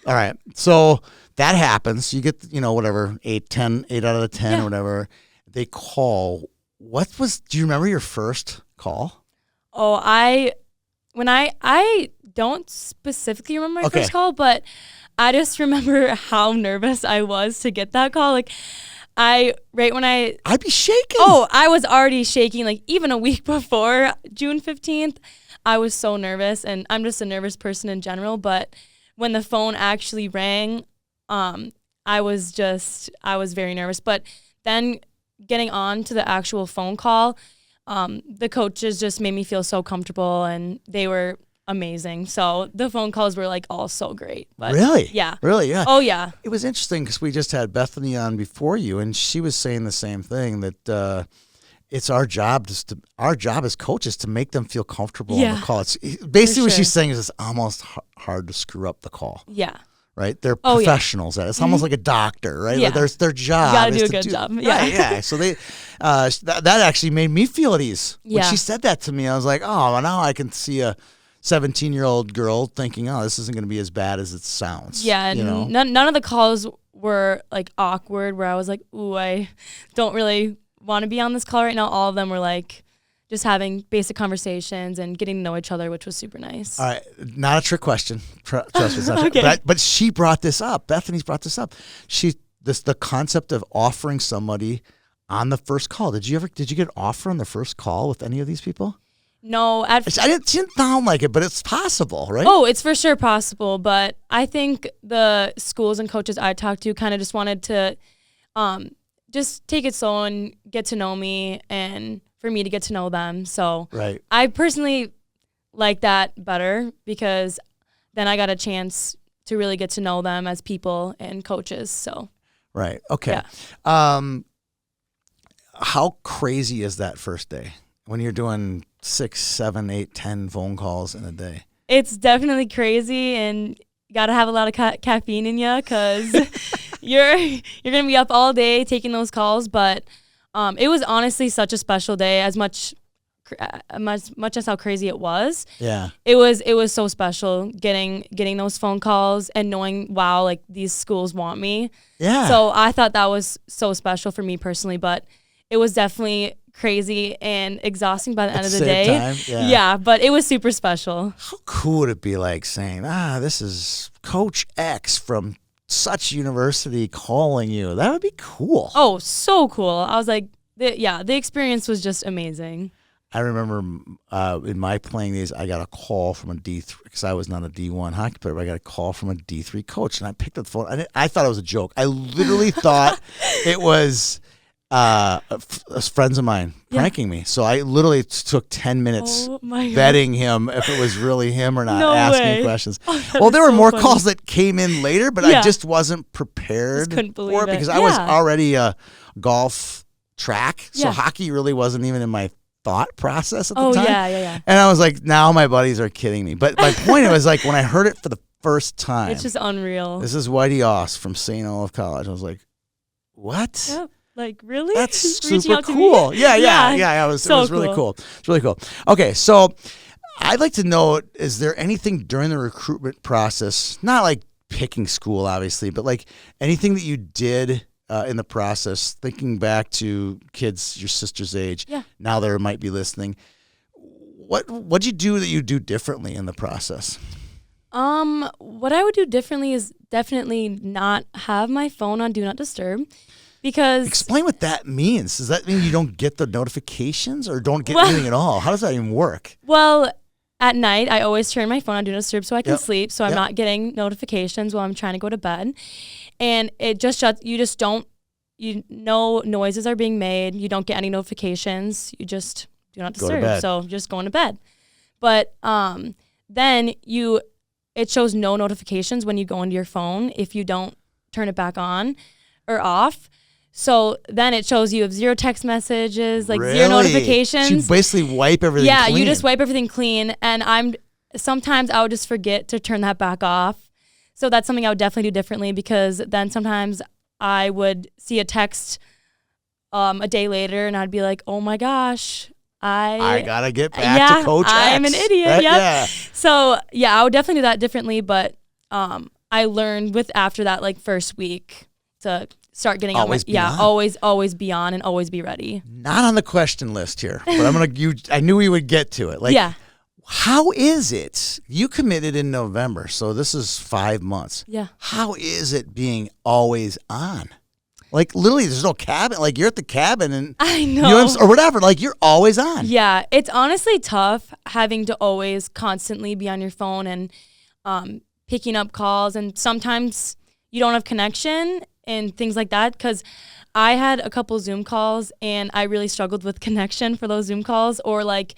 All right, so that happens. You get, whatever, 8 out of the 10 or whatever. They call. Do you remember your first call? Oh, I don't specifically remember my first call, but I just remember how nervous I was to get that call. Like, I'd be shaking. Oh, I was already shaking. Like, even a week before June 15th, I was so nervous, and I'm just a nervous person in general. But when the phone actually rang, I was very nervous. But then getting on to the actual phone call, the coaches just made me feel so comfortable, and they were amazing. So the phone calls were like all so great. But really? Yeah. Really? Yeah. Oh yeah. It was interesting because we just had Bethany on before you, and she was saying the same thing, that it's our job as coaches to make them feel comfortable on the call. It's basically what she's saying is it's almost hard to screw up the call. Yeah. Right? They're professionals at it. It's almost like a doctor, right? Yeah. Like their job. You gotta is do a to good job. Yeah. Right, yeah. So they that actually made me feel at ease. When she said that to me, I was like, oh, now I can see a 17-year-old girl thinking, oh, this isn't going to be as bad as it sounds. Yeah, and none of the calls were like awkward where I was like, ooh, I don't really want to be on this call right now. All of them were like just having basic conversations and getting to know each other, which was super nice. All right, not a trick question. Trust me, it's not trick. But she brought this up. Bethany's brought this up. The concept of offering somebody on the first call. Did you get an offer on the first call with any of these people? No, I didn't sound like it, but it's possible, right? Oh, it's for sure possible. But I think the schools and coaches I talked to kind of just wanted to just take it slow and get to know me, and for me to get to know them. So I personally like that better because then I got a chance to really get to know them as people and coaches. So right, okay. Yeah. How crazy is that first day when you're doing 6, 7, 8, 10 phone calls in a day? It's definitely crazy, and you got to have a lot of caffeine in you because you're going to be up all day taking those calls. But it was honestly such a special day, as much as how crazy it was. Yeah. It was so special getting those phone calls and knowing, wow, like these schools want me. Yeah. So I thought that was so special for me personally, but it was definitely crazy and exhausting by the end of the day. Time, yeah, but it was super special. How cool would it be like saying, this is Coach X from such university calling you? That would be cool. Oh, so cool. I was like, the experience was just amazing. I remember in my playing days, I got a call from a D3, because I was not a D1 hockey player, but I got a call from a D3 coach, and I picked up the phone. I thought it was a joke. I literally thought it was friends of mine pranking me. So I literally took 10 minutes vetting him if it was really him or not, asking questions. Well, there were more calls that came in later, but I just wasn't prepared for it because I was already a golf track. So hockey really wasn't even in my thought process at the time. Yeah. And I was like, now my buddies are kidding me. But my point was like when I heard it for the first time. It's just unreal. This is Whitey Oss from St. Olaf College. I was like, what? Yep. Like, really? That's super cool. Yeah. It was really cool. It's really cool. Okay, so I'd like to know, is there anything during the recruitment process, not like picking school, obviously, but like anything that you did in the process, thinking back to kids your sister's age, now they might be listening, what'd you do that you do differently in the process? What I would do differently is definitely not have my phone on Do Not Disturb. Because explain what that means. Does that mean you don't get the notifications or don't get anything at all? How does that even work? Well, at night, I always turn my phone on Do Not Disturb so I can sleep, so I'm not getting notifications while I'm trying to go to bed. And it just shuts, no noises are being made. You don't get any notifications. You just Do Not Disturb. So just going to bed. But then it shows no notifications when you go into your phone if you don't turn it back on or off. So then it shows you have 0 text messages, zero notifications. So you basically wipe everything clean. You just wipe everything clean. And sometimes I would just forget to turn that back off. So that's something I would definitely do differently, because then sometimes I would see a text a day later and I'd be like, oh my gosh, I gotta get back to Coach X. I'm an idiot. Right? Yep. Yeah. So I would definitely do that differently. But I learned after that like first week to start getting always be on and always be ready. Not on the question list here, but I knew we would get to it. Like, how is it? You committed in November, so this is 5 months. Yeah. How is it being always on? Like, literally, there's no cabin. Like, you're at the cabin and I know. Or whatever. Like, you're always on. Yeah, it's honestly tough having to always constantly be on your phone and picking up calls. And sometimes you don't have connection and things like that, because I had a couple Zoom calls and I really struggled with connection for those Zoom calls, or like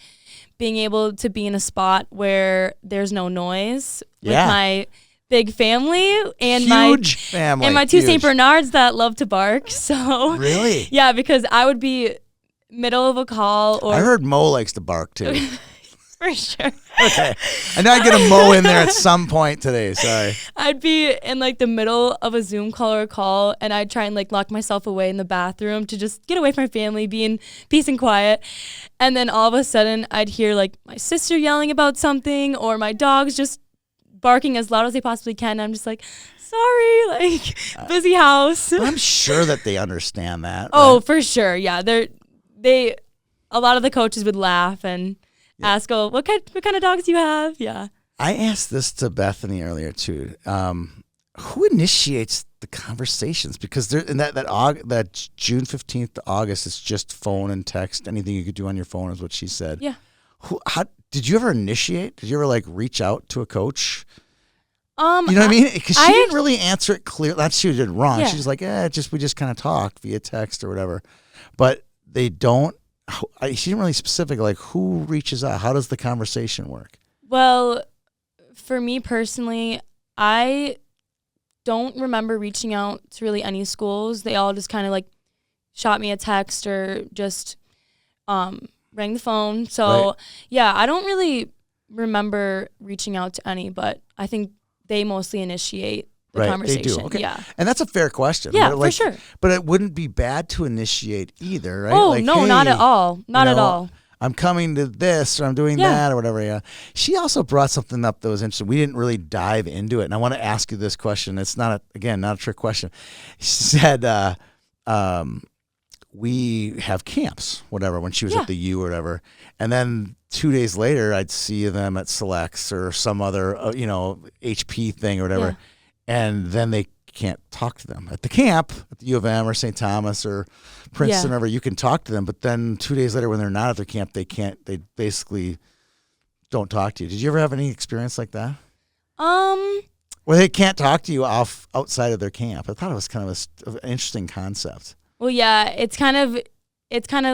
being able to be in a spot where there's no noise with my big family and my two St. Bernards that love to bark. So really, yeah, because I would be middle of a call. Or I heard Mo likes to bark too. For sure. Okay, I know I get a Mo in there at some point today. Sorry. I'd be in like the middle of a Zoom call or a call, and I'd try and like lock myself away in the bathroom to just get away from my family, be in peace and quiet. And then all of a sudden, I'd hear like my sister yelling about something, or my dogs just barking as loud as they possibly can. I'm just like, sorry, like busy house. I'm sure that they understand that. Oh, right? for sure. Yeah, a lot of the coaches would laugh and ask, "Oh, what kind of dogs do you have?" Yeah. I asked this to Bethany earlier too. Who initiates the conversations? Because there in that June 15th to August, it's just phone and text. Anything you could do on your phone is what she said. Yeah. How did you ever initiate? Did you ever like reach out to a coach? You know what I mean? Because she didn't really answer it clear. That's she did wrong. Yeah. She was like, we just kind of talked via text or whatever. But they don't. She didn't really specific like who reaches out. How does the conversation work? Well, for me personally, I don't remember reaching out to really any schools. They all just kind of like shot me a text or just rang the phone. So I don't really remember reaching out to any, but I think they mostly initiate the conversation. They do. Okay. Yeah. And that's a fair question. Yeah, for sure. But it wouldn't be bad to initiate either, right? Oh, like, no, hey, not at all. Not at all. I'm coming to this or I'm doing that or whatever. Yeah. She also brought something up that was interesting. We didn't really dive into it. And I want to ask you this question. It's not a trick question. She said, we have camps, whatever, when she was at the U or whatever. And then 2 days later, I'd see them at Selects or some other, HP thing or whatever. Yeah. And then they can't talk to them. At the camp, at the U of M or St. Thomas or Princeton or whatever, you can talk to them. But then 2 days later when they're not at their camp, they basically don't talk to you. Did you ever have any experience like that? Where they can't talk to you outside of their camp. I thought it was kind of an interesting concept. Well, yeah, it's kind of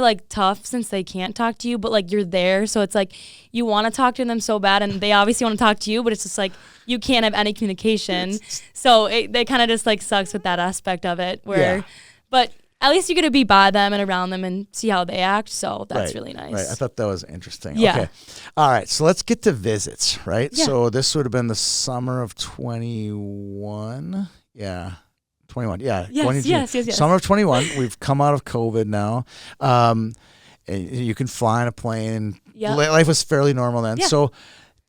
like tough since they can't talk to you, but like you're there, so it's like you want to talk to them so bad, and they obviously want to talk to you, but it's just like you can't have any communication. So they kind of just like sucks with that aspect of it. But at least you get to be by them and around them and see how they act. So that's really nice. Right. I thought that was interesting. Yeah. Okay. All right. So let's get to visits. Right. Yeah. So this would have been the summer of 21. Yeah. 21, yeah. Yes. Summer of 21. We've come out of COVID now. You can fly on a plane. Life was fairly normal then. Yeah. So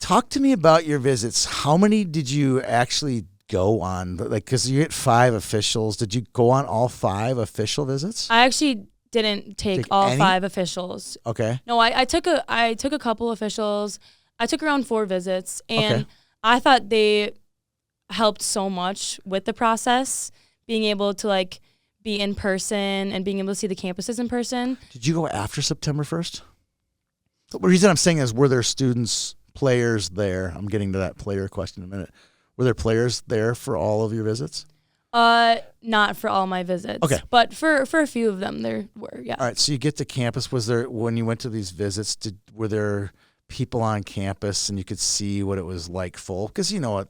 talk to me about your visits. How many did you actually go on? Like, because you get 5 officials. Did you go on all 5 official visits? I actually didn't take all any? 5 officials. Okay. No, I took a couple officials. I took around 4 visits, and I thought they helped so much with the process. Being able to like be in person and being able to see the campuses in person. Did you go after September 1st? The reason I'm saying is, were there players there? I'm getting to that player question in a minute. Were there players there for all of your visits? Not for all my visits. Okay. But for a few of them there were, yeah. All right, so you get to campus. Was there, when you went to these visits, were there people on campus and you could see what it was like full? Because you know what?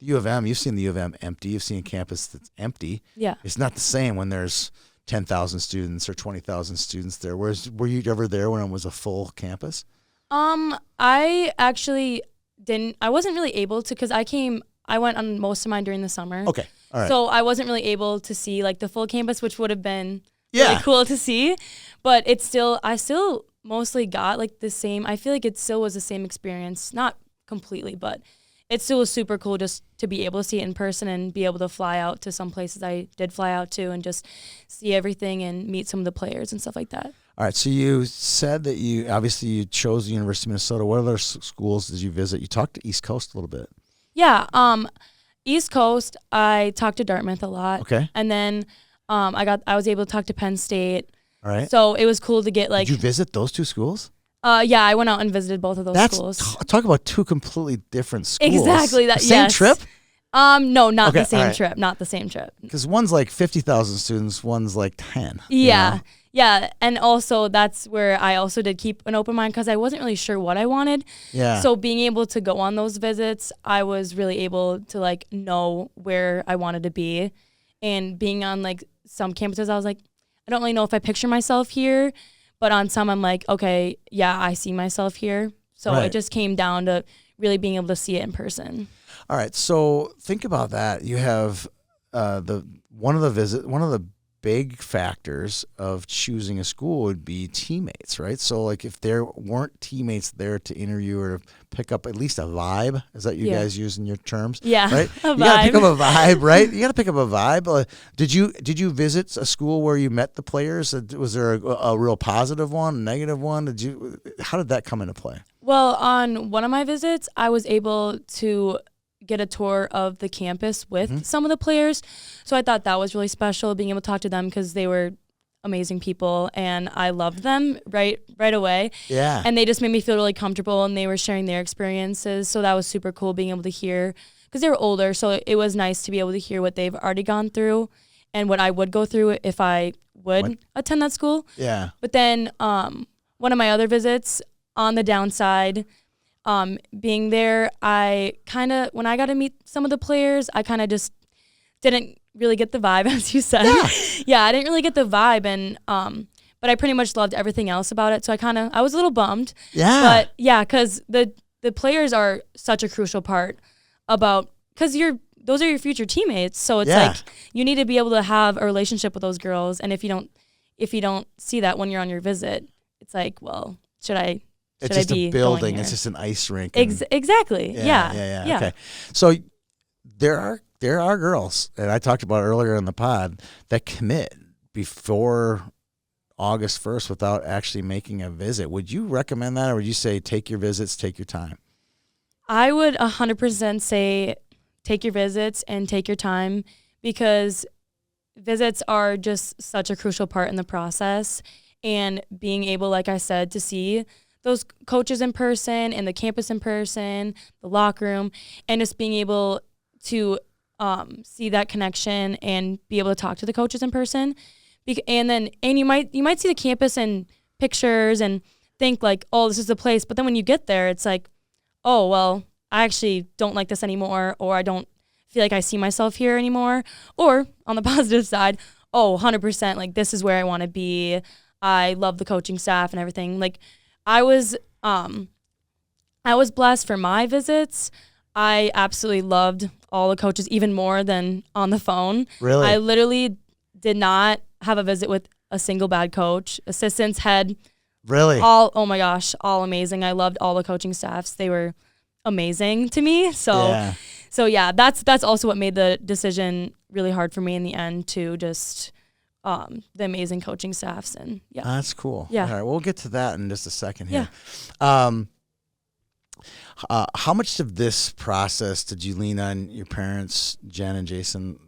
U of M, you've seen the U of M empty. You've seen a campus that's empty. Yeah. It's not the same when there's 10,000 students or 20,000 students there. Were you ever there when it was a full campus? I actually didn't. I wasn't really able to, because I came I went on most of mine during the summer. Okay. All right. So I wasn't really able to see like the full campus, which would have been really cool to see. But I still mostly got like the same. I feel like it still was the same experience, not completely, but it still was super cool just to be able to see it in person and be able to fly out to some places I did fly out to and just see everything and meet some of the players and stuff like that. All right, so you said that you chose the University of Minnesota. What other schools did you visit? You talked to East Coast a little bit. Yeah, East Coast, I talked to Dartmouth a lot. Okay. And then I was able to talk to Penn State. All right. So it was cool to get like. Did you visit those two schools? Yeah, I went out and visited both of those schools. Talk about two completely different schools. Exactly. Same trip? No, not the same trip. Not the same trip. Because one's like 50,000 students, one's like 10. Yeah. You know? Yeah, and also that's where I also did keep an open mind because I wasn't really sure what I wanted. Yeah. So being able to go on those visits, I was really able to like know where I wanted to be. And being on like some campuses, I was like, I don't really know if I picture myself here. But on some, I'm like, okay, yeah, I see myself here. So It just came down to really being able to see it in person. All right. So think about that. You have one of the big factors of choosing a school would be teammates, right? So like if there weren't teammates there to interview or to pick up at least a vibe, is that you guys use in your terms? Yeah, right. You gotta pick up a vibe, right? You gotta pick up a vibe. Did you visit a school where you met the players? Was there a real positive one, a negative one? How did that come into play? Well, on one of my visits, I was able to get a tour of the campus with some of the players. So I thought that was really special, being able to talk to them because they were amazing people and I loved them right away. Yeah. And they just made me feel really comfortable and they were sharing their experiences. So that was super cool being able to hear because they were older. So it was nice to be able to hear what they've already gone through and what I would go through if I would attend that school. Yeah. But then one of my other visits on the downside, being there, when I got to meet some of the players, I kind of just didn't really get the vibe, as you said. Yeah, I didn't really get the vibe, and but I pretty much loved everything else about it. So I was a little bummed. Yeah. But yeah, because the players are such a crucial part because those are your future teammates. So it's like you need to be able to have a relationship with those girls, and if you don't see that when you're on your visit, it's like, well, should I? It's just a building. It's just an ice rink. Exactly. Yeah. Okay. So there are girls, and I talked about earlier in the pod, that commit before August 1st without actually making a visit. Would you recommend that, or would you say take your visits, take your time? I would 100% say take your visits and take your time because visits are just such a crucial part in the process. And being able, like I said, to see those coaches in person and the campus in person, the locker room, and just being able to see that connection and be able to talk to the coaches in person. And you might see the campus in pictures and think like, oh, this is the place. But then when you get there, it's like, oh, well, I actually don't like this anymore, or I don't feel like I see myself here anymore. Or on the positive side, oh, 100%, like this is where I want to be. I love the coaching staff and everything. Like I was blessed for my visits. I absolutely loved all the coaches even more than on the phone. Really? I literally did not have a visit with a single bad coach. Assistants had oh my gosh, all amazing. I loved all the coaching staffs. They were amazing to me. So that's also what made the decision really hard for me in the end to just the amazing coaching staffs and that's cool. Yeah. All right, we'll get to that in just a second here. Yeah. How much of this process did you lean on your parents, Jen and Jason,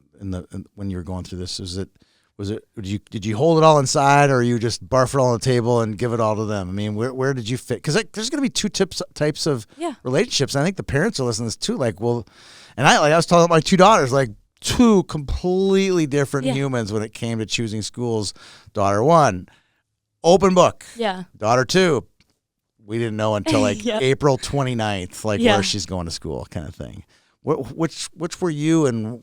when you were going through this? Did you hold it all inside, or you just barf it all on the table and give it all to them? I mean, where did you fit? Because there's going to be two types of relationships. And I think the parents are listening to this too. Like, well, and I was talking about my two daughters, like, two completely different humans when it came to choosing schools. Daughter 1, open book. Yeah. Daughter 2, we didn't know until like April 29th, like where she's going to school kind of thing. Which were you, and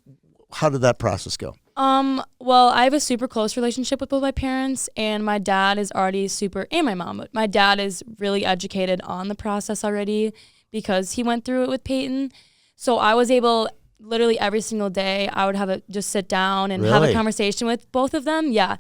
how did that process go? Well, I have a super close relationship with both my parents, and my dad is already and my mom, but my dad is really educated on the process already because he went through it with Peyton. So I was able, literally every single day I would just sit down and Really? have a conversation with both of them. Yeah.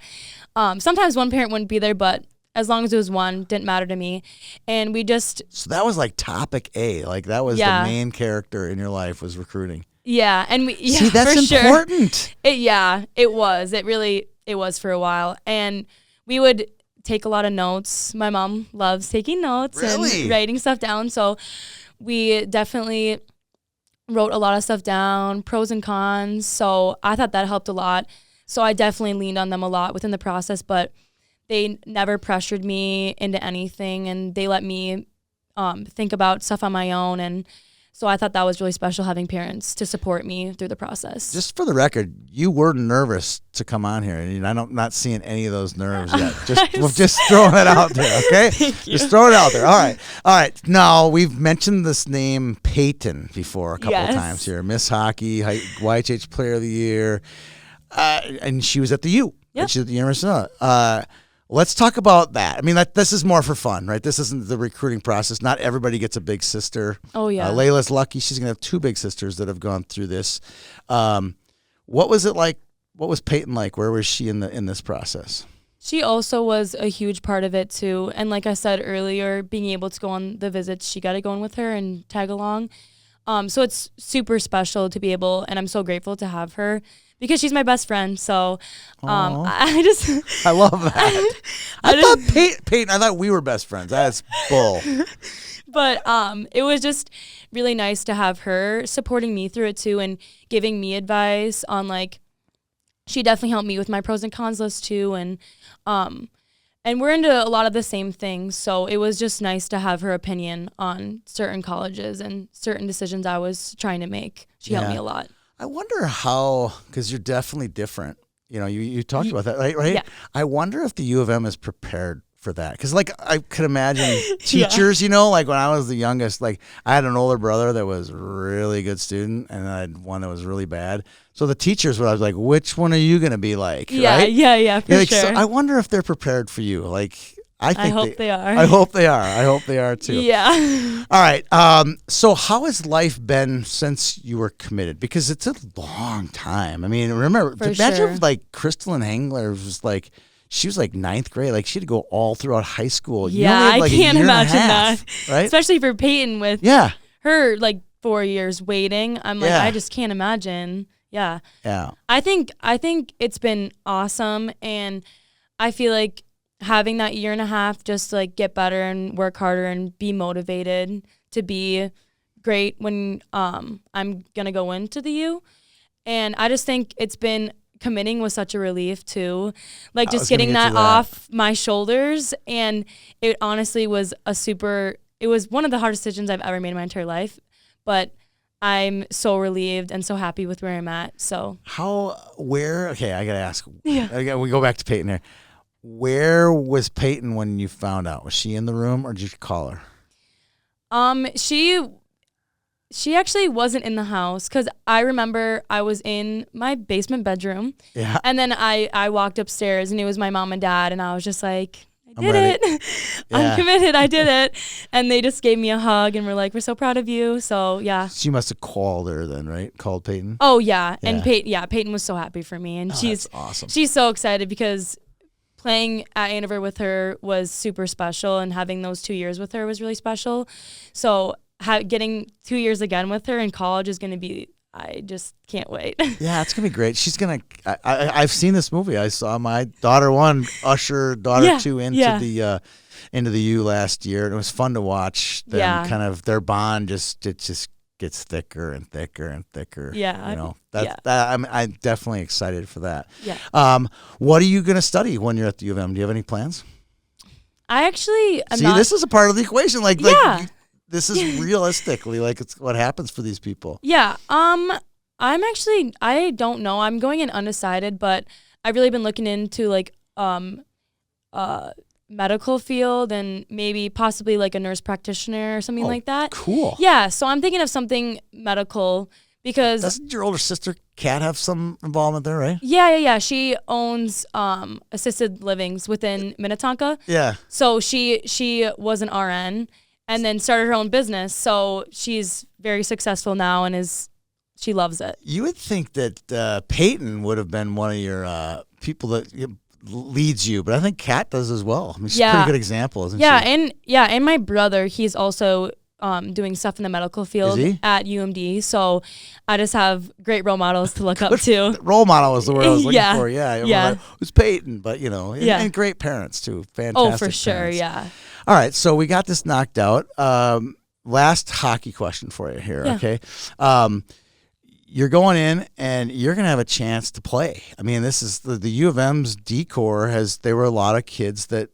Sometimes one parent wouldn't be there, but as long as it was one, didn't matter to me. And we just... So that was like topic A. Like that was the main character in your life was recruiting. Yeah. And see, that's important. Sure. It was. It was for a while. And we would take a lot of notes. My mom loves taking notes and writing stuff down. So we definitely wrote a lot of stuff down, pros and cons. So I thought that helped a lot. So I definitely leaned on them a lot within the process, but they never pressured me into anything, and they let me think about stuff on my own. And so I thought that was really special, having parents to support me through the process. Just for the record, you were nervous to come on here, and I'm not seeing any of those nerves yet. Just throwing it out there, okay? Just throw it out there. All right. Now, we've mentioned this name Peyton before a couple of times here. Miss Hockey, YHH Player of the Year, and she was at the U. Yep. She's at the University of Let's talk about that. I mean, this is more for fun, right? This isn't the recruiting process. Not everybody gets a big sister. Oh, yeah. Layla's lucky. She's going to have 2 big sisters that have gone through this. What was it like? What was Peyton like? Where was she in this process? She also was a huge part of it, too. And like I said earlier, being able to go on the visits, she got to go in with her and tag along. So it's super special to be able, and I'm so grateful to have her, because she's my best friend. So I love that. I thought Peyton, I thought we were best friends. That's bull. But it was just really nice to have her supporting me through it too, and giving me advice on, like, she definitely helped me with my pros and cons list too. And we're into a lot of the same things. So it was just nice to have her opinion on certain colleges and certain decisions I was trying to make. She helped me a lot. I wonder how, because you're definitely different. You know, you talked about that, right? Yeah. I wonder if the U of M is prepared for that. Because, like, I could imagine teachers, you know, like when I was the youngest, like I had an older brother that was a really good student, and I had one that was really bad. So the teachers were, I was like, which one are you going to be like? Yeah, right? yeah, for like, sure. So I wonder if they're prepared for you. Like, I hope they are. I hope they are. I hope they are too. Yeah. All right. So how has life been since you were committed? Because it's a long time. I mean, remember, imagine if, like, Crystalline Hengler was like, she was like 9th grade. Like, she had to go all throughout high school. Yeah, I can't imagine that. Right? Especially for Peyton with her, like, 4 years waiting. I'm like, I just can't imagine. Yeah. Yeah. I think it's been awesome, and I feel like having that year and a half just to, like, get better and work harder and be motivated to be great when I'm going to go into the U. And I just think it's been, committing was such a relief too. Like, just getting that off my shoulders. And it honestly was it was one of the hardest decisions I've ever made in my entire life. But I'm so relieved and so happy with where I'm at. So okay, I got to ask. Yeah. We go back to Peyton here. Where was Peyton when you found out? Was she in the room, or did you call her? She actually wasn't in the house, because I remember I was in my basement bedroom. Yeah. And then I walked upstairs, and it was my mom and dad, and I was just like, I did it. I'm committed. I did it. And they just gave me a hug and were like, we're so proud of you. So, yeah. She must have called her then, right? Called Peyton? Oh, yeah. And Peyton was so happy for me. And she's awesome. She's so excited, because playing at Andover with her was super special, and having those 2 years with her was really special. So getting 2 years again with her in college is going to be, I just can't wait. Yeah, it's going to be great. She's going to, I've seen this movie. I saw my daughter 1 usher daughter 2 into the U last year. And it was fun to watch them kind of, their bond just gets thicker and thicker and thicker. Yeah. You know, I'm definitely excited for that. Yeah. What are you going to study when you're at the U of M? Do you have any plans? I actually this is a part of the equation. Like this is realistically like it's what happens for these people. Yeah. I don't know. I'm going in undecided, but I've really been looking into like medical field and maybe possibly like a nurse practitioner or something like that. Cool. Yeah. So I'm thinking of something medical, because doesn't your older sister Kat have some involvement there, right? Yeah. She owns assisted livings within Minnetonka. Yeah. So she was an RN and then started her own business. So she's very successful now and she loves it. You would think that Peyton would have been one of your people that leads you, but I think Kat does as well. I mean, she's a pretty good example, isn't she? And my brother, he's also doing stuff in the medical field at UMD. So I just have great role models to look up to. Role model was the word I was looking for. Yeah. Yeah. It was Peyton, but and great parents too. Fantastic. Oh, for sure. Parents. Yeah. All right. So we got this knocked out. Last hockey question for you here. Yeah. Okay. You're going in and you're going to have a chance to play. I mean, this is the U of M's D-Corps there were a lot of kids that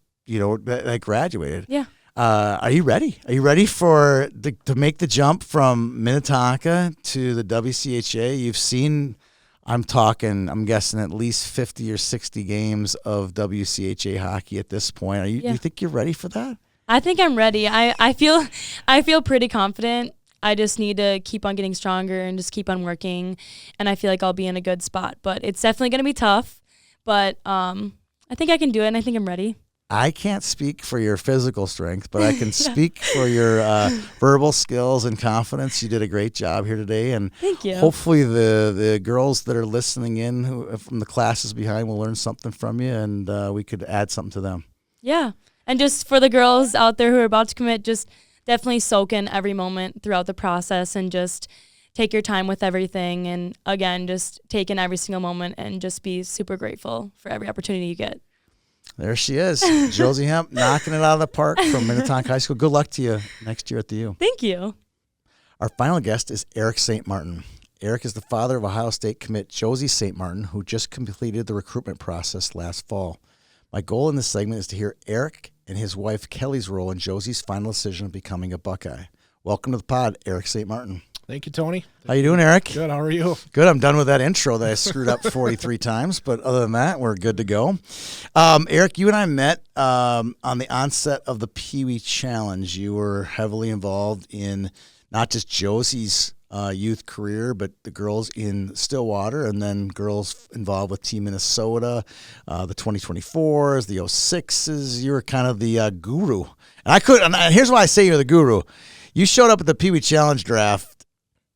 graduated. Yeah. Are you ready? Are you ready to make the jump from Minnetonka to the WCHA? You've seen, I'm guessing at least 50 or 60 games of WCHA hockey at this point. Do you think you're ready for that? I think I'm ready. I feel pretty confident. I just need to keep on getting stronger and just keep on working, and I feel like I'll be in a good spot. But it's definitely going to be tough, but I think I can do it, and I think I'm ready. I can't speak for your physical strength, but I can speak for your verbal skills and confidence. You did a great job here today, and thank you. Hopefully the girls that are listening in from the classes behind will learn something from you, and we could add something to them. Yeah, and just for the girls out there who are about to commit, just definitely soak in every moment throughout the process and just take your time with everything. And again, just take in every single moment and just be super grateful for every opportunity you get. There she is, Josie Hemp, knocking it out of the park from Minnetonka High School. Good luck to you next year at the U. Thank you. Our final guest is Eric St. Martin. Eric is the father of Ohio State commit Josie St. Martin, who just completed the recruitment process last fall. My goal in this segment is to hear Eric and his wife Kelly's role in Josie's final decision of becoming a Buckeye. Welcome to the pod, Eric St. Martin. Thank you, Tony. How you doing, Eric? Good. How are you? Good. I'm done with that intro that I screwed up 43 times, but other than that, we're good to go. Eric, you and I met on the onset of the Pee Wee Challenge. You were heavily involved in not just Josie's youth career, but the girls in Stillwater, and then girls involved with Team Minnesota, the 2024s, the 06s. You were kind of the guru. And here's why I say you're the guru. You showed up at the Pee Wee Challenge draft,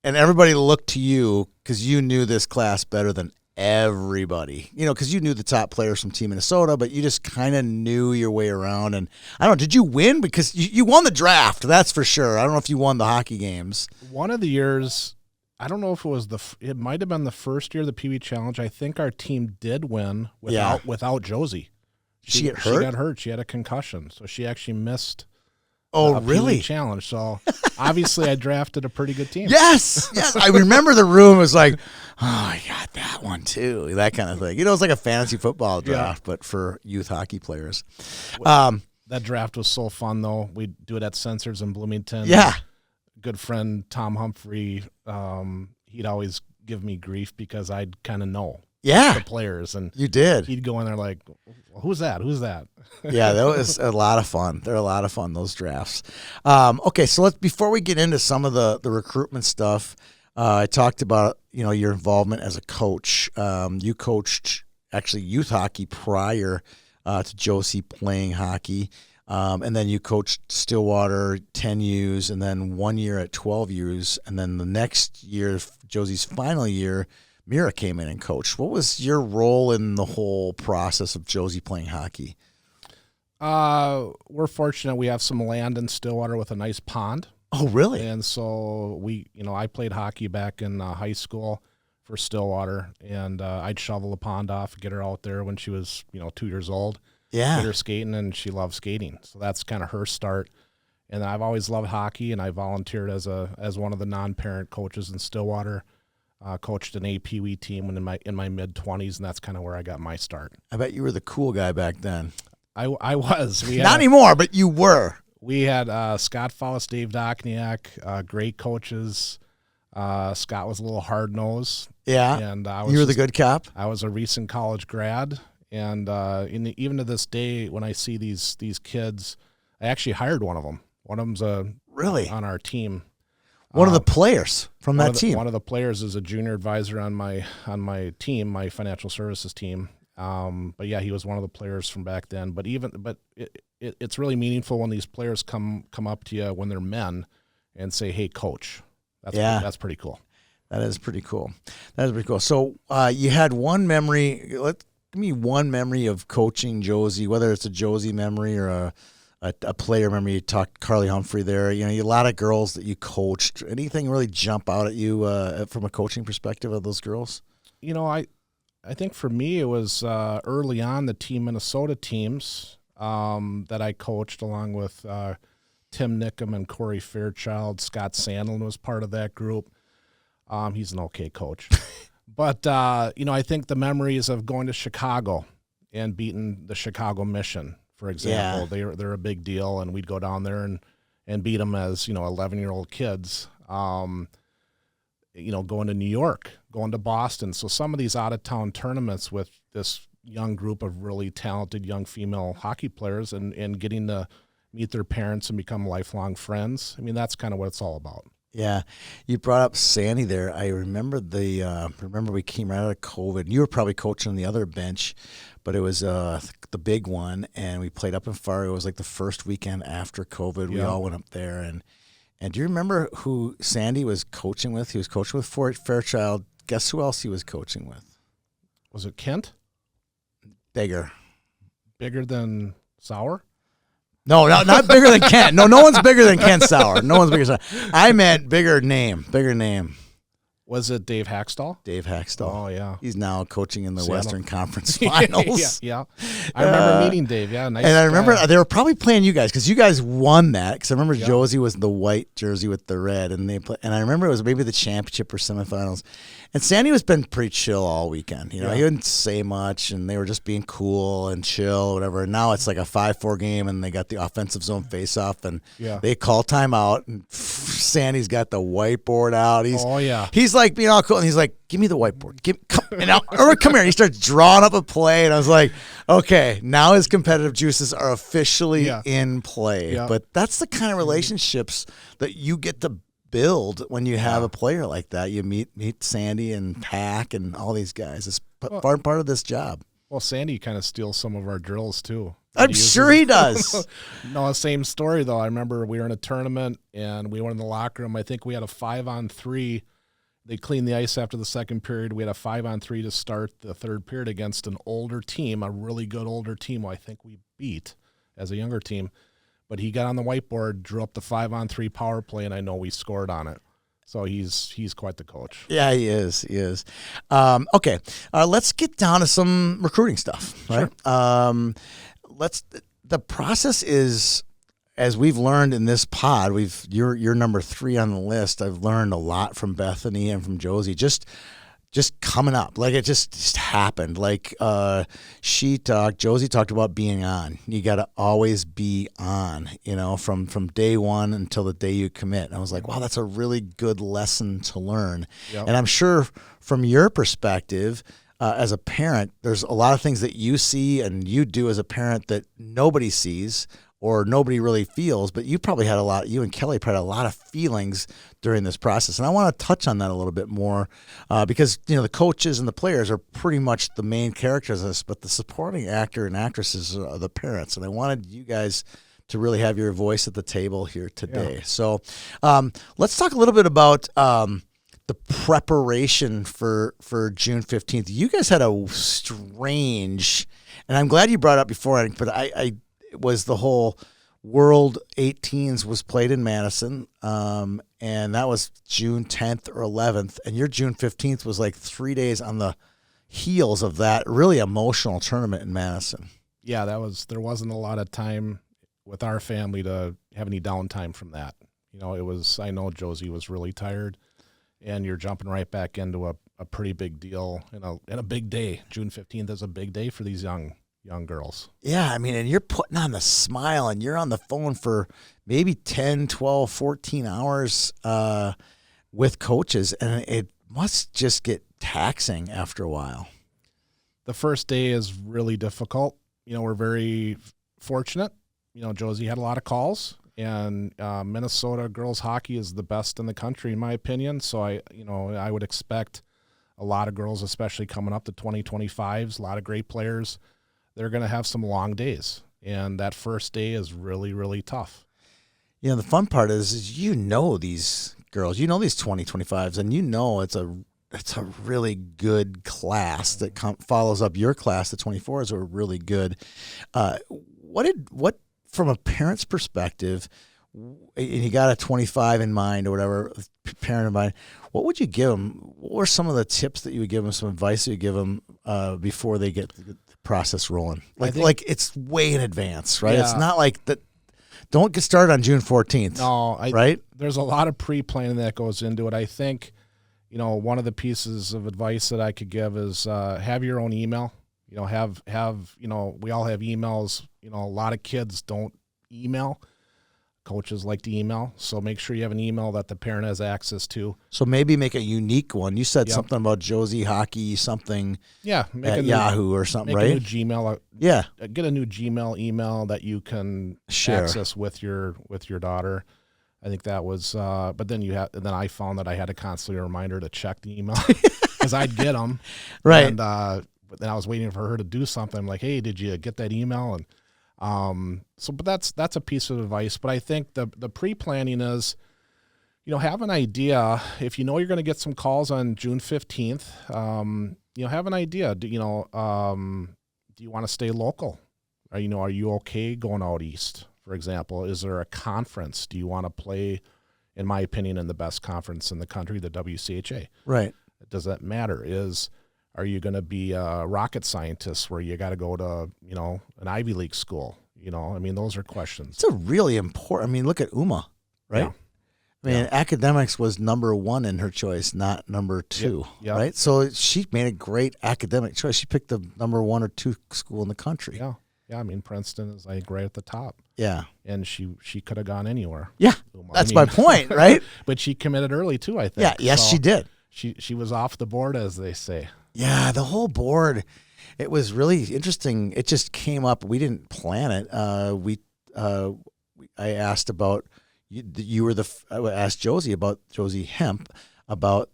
and everybody looked to you because you knew this class better than everybody. Because you knew the top players from Team Minnesota, but you just kind of knew your way around. And I don't know, did you win? Because you won the draft, that's for sure. I don't know if you won the hockey games. One of the years, I don't know if it was it might have been the first year of the Pee Wee Challenge. I think our team did win without Josie. She get hurt? She got hurt. She had a concussion, so she actually missed. Oh, really? Pee Wee Challenge. So obviously, I drafted a pretty good team. Yes. I remember the room was like, oh, I got that one too. That kind of thing. It's like a fantasy football draft, but for youth hockey players. That draft was so fun, though. We do it at Sensors in Bloomington. Yeah. Good friend Tom Humphrey. He'd always give me grief because I'd kind of know. Yeah, the players, and you did. He'd go in there like, "Who's that? Who's that?" Yeah, that was a lot of fun. They're a lot of fun, those drafts. Okay, so before we get into some of the recruitment stuff, I talked about your involvement as a coach. You coached actually youth hockey prior to Josie playing hockey, and then you coached Stillwater 10 U's, and then 1 year at 12 U's, and then the next year, Josie's final year, Mira came in and coached. What was your role in the whole process of Josie playing hockey? We're fortunate we have some land in Stillwater with a nice pond. Oh, really? And so I played hockey back in high school for Stillwater, and I'd shovel the pond off, get her out there when she was 2 years old. Yeah. Get her skating, and she loved skating. So that's kind of her start. And I've always loved hockey, and I volunteered as one of the non-parent coaches in Stillwater. Coached an AP Wee team in my mid-20s, and that's kind of where I got my start. I bet you were the cool guy back then. I was. Not anymore, but you were. We had Scott Follis, Dave Dokniak, great coaches. Scott was a little hard-nosed. Yeah, and you were the good cop? I was a recent college grad, and even to this day, when I see these kids, I actually hired one of them. One of them's really on our team. One of the players from that team. One of the players is a junior advisor on my team, my financial services team. But yeah, he was one of the players from back then. But it's really meaningful when these players come up to you when they're men and say, "Hey, coach." That's pretty cool. That is pretty cool. So you had one memory. Give me one memory of coaching Josie, whether it's a Josie memory or a player memory. You talked Carly Humphrey there. A lot of girls that you coached. Anything really jump out at you from a coaching perspective of those girls? I think for me it was early on the Team Minnesota teams that I coached along with Tim Nickham and Corey Fairchild. Scott Sandlin was part of that group. He's an okay coach. But, I think the memories of going to Chicago and beating the Chicago Mission, for example, they're a big deal, and we'd go down there and beat them as, 11-year-old kids. Going to New York, going to Boston. So some of these out-of-town tournaments with this young group of really talented young female hockey players and getting to meet their parents and become lifelong friends. I mean, that's kind of what it's all about. Yeah. You brought up Sandy there. I remember we came right out of COVID. You were probably coaching on the other bench, but it was the big one, and we played up in Fargo. It was like the first weekend after COVID. We all went up there, and do you remember who Sandy was coaching with? He was coaching with Fairchild. Guess who else he was coaching with? Was it Kent? Bigger. Bigger than Sauer? No, not bigger than Kent. No one's bigger than Kent Sauer. No one's bigger than Sauer. I meant bigger name. Was it Dave Hackstall? Dave Hackstall. Oh, yeah. He's now coaching in the Western Conference Finals. yeah. I remember meeting Dave. Yeah, nice. And I remember they were probably playing you guys because you guys won that. Because I remember Josie was the white jersey with the red, and I remember it was maybe the championship or semifinals. And Sandy was been pretty chill all weekend. He didn't say much, and they were just being cool and chill, whatever. And now it's like a 5-4 game, and they got the offensive zone face-off, and they call timeout, and Sandy's got the whiteboard out. He's like being all cool, and he's like, "Give me the whiteboard. Come here." He starts drawing up a play, and I was like, "Okay, now his competitive juices are officially in play." Yeah. But that's the kind of relationships that you get to build when you have a player like that. You meet Sandy and Hack and all these guys. It's part of this job. Well, Sandy kind of steals some of our drills too. I'm sure he does. No, same story though. I remember we were in a tournament and we went in the locker room. I think we had a 5-on-3. They cleaned the ice after the second period. We had a 5-on-3 to start the third period against an older team, a really good older team who I think we beat as a younger team. But he got on the whiteboard, drew up the 5-on-3 power play, and I know we scored on it. So he's quite the coach. Yeah, he is. Okay, let's get down to some recruiting stuff. Right. Sure. The process is, as we've learned in this pod, you're number 3 on the list. I've learned a lot from Bethany and from Josie. Just coming up, like it just happened. Like Josie talked about being on. You got to always be on, from day one until the day you commit. And I was like, wow, that's a really good lesson to learn. Yep. And I'm sure from your perspective, as a parent, there's a lot of things that you see and you do as a parent that nobody sees or nobody really feels, but you and Kelly probably had a lot of feelings during this process. And I want to touch on that a little bit more because, the coaches and the players are pretty much the main characters of this, but the supporting actor and actresses are the parents. And I wanted you guys to really have your voice at the table here today. Yeah. So let's talk a little bit about the preparation for June 15th. You guys had a strange, and I'm glad you brought it up before, but it was the whole World 18s was played in Madison, and that was June 10th or 11th, and your June 15th was like 3 days on the heels of that really emotional tournament in Madison. Yeah, there wasn't a lot of time with our family to have any downtime from that. I know Josie was really tired, and you're jumping right back into a pretty big deal and a big day. June 15th is a big day for these young girls. Yeah, I mean, and you're putting on the smile and you're on the phone for maybe 10, 12, 14 hours with coaches, and it must just get taxing after a while. The first day is really difficult. We're very fortunate. Josie had a lot of calls, and Minnesota girls hockey is the best in the country, in my opinion. So I would expect a lot of girls, especially coming up to 2025s, a lot of great players. They're going to have some long days, and that first day is really, really tough. The fun part is these girls. You know these 2025s, and you know it's a really good class that follows up your class. The 24s are really good. What from a parent's perspective, and you got a 25 in mind or whatever, parent in mind, what would you give them? What were some of the tips that you would give them, some advice that you give them before they get the process rolling? Like it's way in advance, right? Yeah. It's not like that. Don't get started on June 14th. No, right? There's a lot of pre-planning that goes into it. I think, one of the pieces of advice that I could give is have your own email. We all have emails. A lot of kids don't email. Coaches like to email, so make sure you have an email that the parent has access to. So maybe make a unique one. You said something about Josie Hockey, something at Yahoo or something, right? A new Gmail. Get a new Gmail email that you can access with your daughter. I think that was, but then then I found that I had to constantly remind her to check the email because I'd get them, right? And but then I was waiting for her to do something. I'm like, hey, did you get that email? And but that's a piece of advice. But I think the pre-planning is, have an idea. If you know you're going to get some calls on June 15th, have an idea. Do you want to stay local? Are you okay going out east, for example? Is there a conference? Do you want to play, in my opinion, in the best conference in the country, the WCHA? Right. Does that matter? Are you going to be a rocket scientist where you got to go to, an Ivy League school? Those are questions. It's a really important, look at Uma, right? Yeah. Academics was number one in her choice, not number two, right? So she made a great academic choice. She picked the number 1 or 2 school in the country. Yeah. Yeah, Princeton is right at the top. Yeah. And she could have gone anywhere. Yeah, that's my point, right? But she committed early too, I think. Yeah, yes, she did. She was off the board, as they say. Yeah, the whole board, it was really interesting. It just came up. We didn't plan it. I asked about I asked Josie Hemp about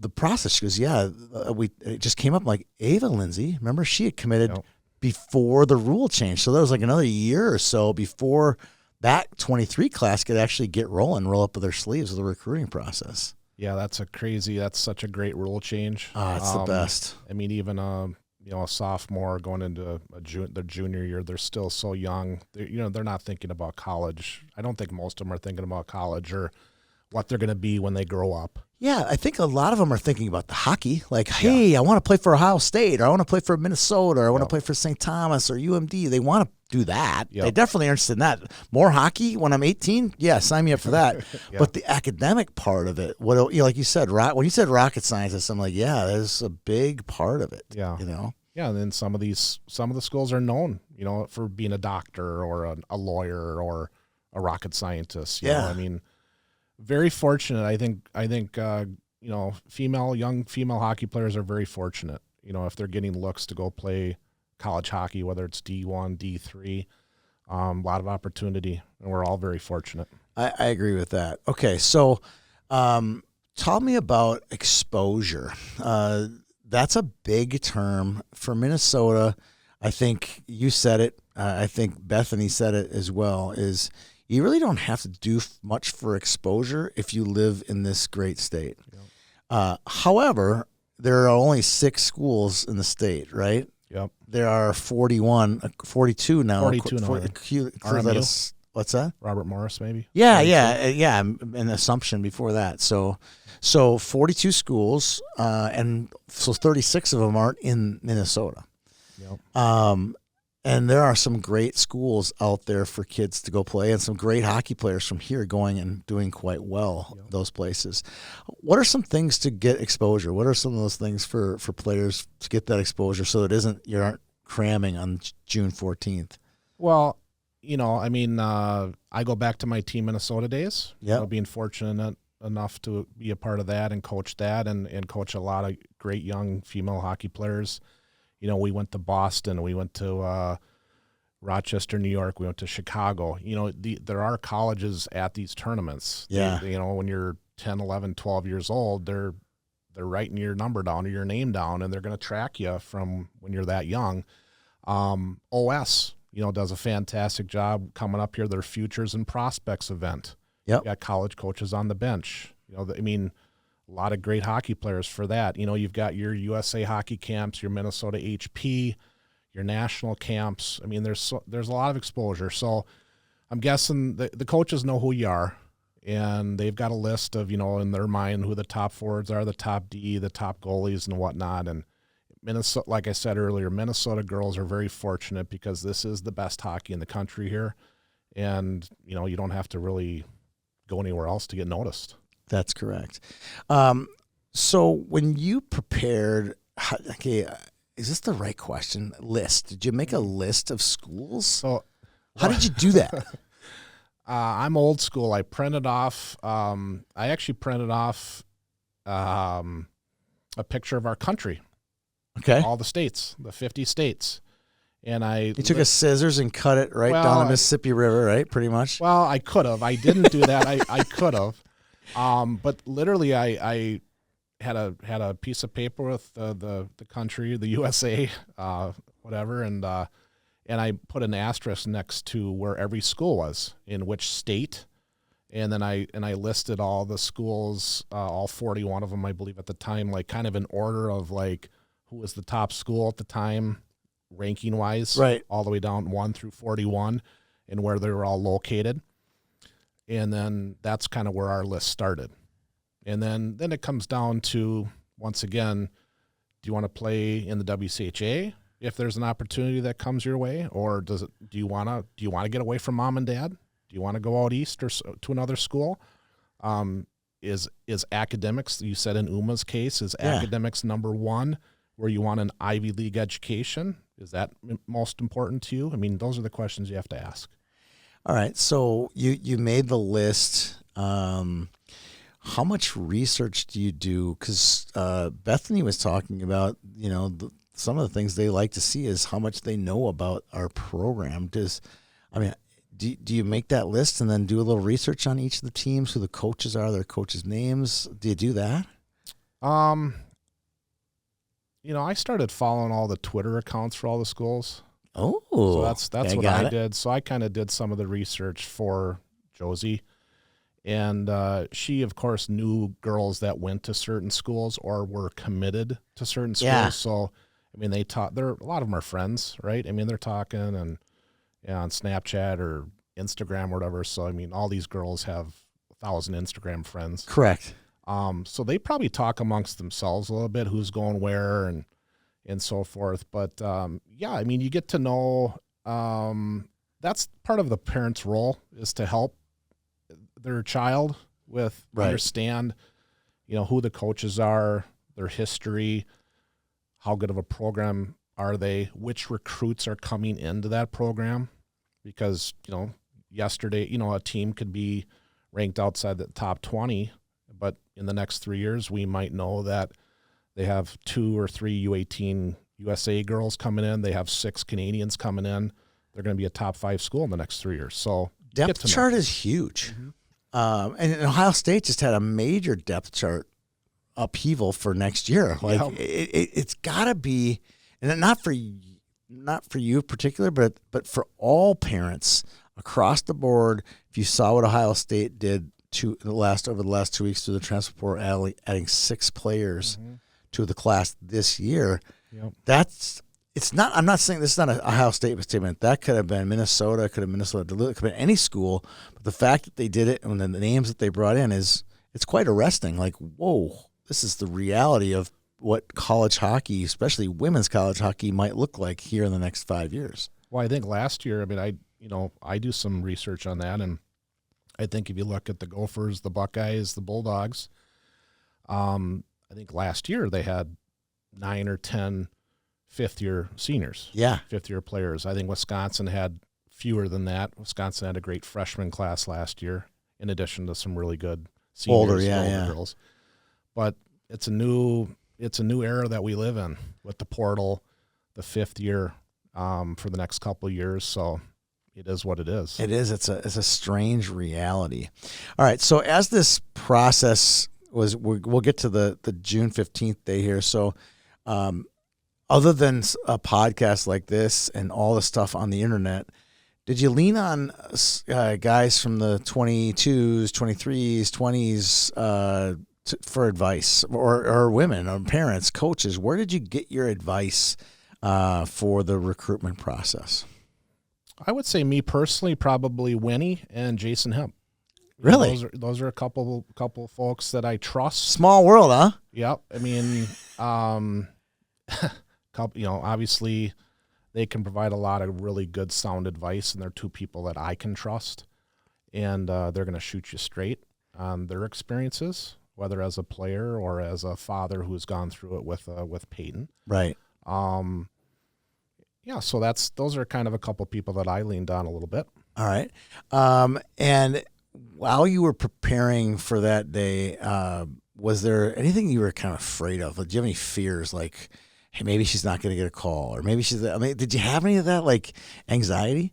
the process. She goes, it just came up. I'm like, Ava Lindsay, remember she had committed before the rule change. So there was like another year or so before that 23 class could actually roll up with their sleeves with the recruiting process. Yeah, that's such a great rule change. It's the best. Even a sophomore going into their junior year, they're still so young. They're not thinking about college. I don't think most of them are thinking about college or what they're going to be when they grow up. Yeah, I think a lot of them are thinking about the hockey. Like, hey, I want to play for Ohio State, or I want to play for Minnesota, or I want to play for St. Thomas or UMD. They want to do that. Yep. They definitely are interested in that. More hockey when I'm 18? Yeah, sign me up for that. But the academic part of it, like you said, when you said rocket scientist, I'm like, yeah, there's a big part of it. Yeah. Yeah, and then some of the schools are known, for being a doctor or a lawyer or a rocket scientist. You know? Very fortunate. I think young female hockey players are very fortunate. If they're getting looks to go play college hockey, whether it's D1, D3, a lot of opportunity, and we're all very fortunate. I agree with that. Okay, so tell me about exposure. That's a big term for Minnesota. I think you said it. I think Bethany said it as well, is you really don't have to do much for exposure if you live in this great state. Yep. However, there are only 6 schools in the state, right? Yep. There are 42 now. 42 now. What's that? Robert Morris, maybe? Yeah. An assumption before that. So 42 schools, and so 36 of them aren't in Minnesota. Yep. And there are some great schools out there for kids to go play, and some great hockey players from here going and doing quite well, those places. What are some things to get exposure? What are some of those things for players to get that exposure so you aren't cramming on June 14th? Well, I go back to my Team Minnesota days. Being fortunate enough to be a part of that and coach that and coach a lot of great young female hockey players. We went to Boston, we went to Rochester, New York, we went to Chicago. There are colleges at these tournaments. Yeah. When you're 10, 11, 12 years old, they're writing your number down or your name down, and they're going to track you from when you're that young. OS, does a fantastic job coming up here. Their Futures and Prospects event. Yep. Got college coaches on the bench. I mean, a lot of great hockey players for that. You've got your USA hockey camps, your Minnesota HP, your national camps. I mean, there's a lot of exposure. So I'm guessing the coaches know who you are, and they've got a list of, in their mind who the top forwards are, the top D, the top goalies and whatnot. And Minnesota, like I said earlier, Minnesota girls are very fortunate because this is the best hockey in the country here. And, you don't have to really go anywhere else to get noticed. That's correct. So when you prepared, okay, is this the right question? List. Did you make a list of schools? So how did you do that? I'm old school. I printed off, I actually printed off a picture of our country. Okay. All the states, the 50 states. And you took a scissors and cut it down the Mississippi River, right? Pretty much. Well, I could have. I didn't do that. I could have. But literally, I had a piece of paper with the country, the USA, whatever, and I put an asterisk next to where every school was in which state, and then I listed all the schools, all 41 of them, I believe at the time, like kind of in order of like who was the top school at the time, ranking wise, right, all the way down 1 through 41, and where they were all located. And then that's kind of where our list started. And then it comes down to, once again, do you want to play in the WCHA if there's an opportunity that comes your way, or do you want to get away from mom and dad? Do you want to go out east or to another school? Is academics, you said in Uma's case, is academics number one, where you want an Ivy League education? Is that most important to you? I mean, those are the questions you have to ask. All right. So you made the list. How much research do you do? Because Bethany was talking about, some of the things they like to see is how much they know about our program. Do you make that list and then do a little research on each of the teams, who the coaches are, their coaches' names? Do you do that? I started following all the Twitter accounts for all the schools. Oh, so that's what I did. So I kind of did some of the research for Josie, and she, of course, knew girls that went to certain schools or were committed to certain schools. Yeah. So, I mean, a lot of them are friends, right? I mean, they're talking and on Snapchat or Instagram or whatever. So, I mean, all these girls have 1,000 Instagram friends. Correct. So they probably talk amongst themselves a little bit, who's going where and so forth. But, I mean, you get to know, that's part of the parent's role, is to help their child with understand, who the coaches are, their history, how good of a program are they, which recruits are coming into that program. Because, yesterday, a team could be ranked outside the top 20, but in the next 3 years, we might know that they have 2 or 3 U18 USA girls coming in. They have 6 Canadians coming in. They're going to be a top 5 school in the next 3 years. So depth chart is huge. Mm-hmm. And Ohio State just had a major depth chart upheaval for next year. Like it's got to be, and not for you in particular, but for all parents across the board. If you saw what Ohio State did over the last 2 weeks through the transfer portal, adding 6 players to the class this year. Yep. I'm not saying this is not an Ohio State statement. That could have been Minnesota, could have Minnesota Duluth, could have been any school. But the fact that they did it and then the names that they brought in it's quite arresting. Like, whoa, this is the reality of what college hockey, especially women's college hockey, might look like here in the next 5 years. Well, I think last year, I mean, I do some research on that, and I think if you look at the Gophers, the Buckeyes, the Bulldogs, I think last year they had 9 or 10 fifth-year seniors. Yeah. Fifth-year players. I think Wisconsin had fewer than that. Wisconsin had a great freshman class last year, in addition to some really good seniors, older girls. But it's a new era that we live in with the portal, the 5th year for the next couple of years. So it is what it is. It is. It's a strange reality. All right. So as this process we'll get to the June 15th day here. So other than a podcast like this and all the stuff on the internet, Did you lean on guys from the 22s, 23s, 20s for advice, or women, or parents, coaches? Where did you get your advice for the recruitment process? I would say me personally, probably Winnie and Jason Hemp. Really? Those are a couple folks that I trust. Small world, huh? Yep. I mean, obviously they can provide a lot of really good sound advice, and they're two people that I can trust, and they're going to shoot you straight on their experiences, whether as a player or as a father who's gone through it with Peyton. Right. Yeah. So those are kind of a couple people that I leaned on a little bit. All right. And while you were preparing for that day, was there anything you were kind of afraid of? Did you have any fears, like, hey, maybe she's not going to get a call, or maybe did you have any of that, like anxiety?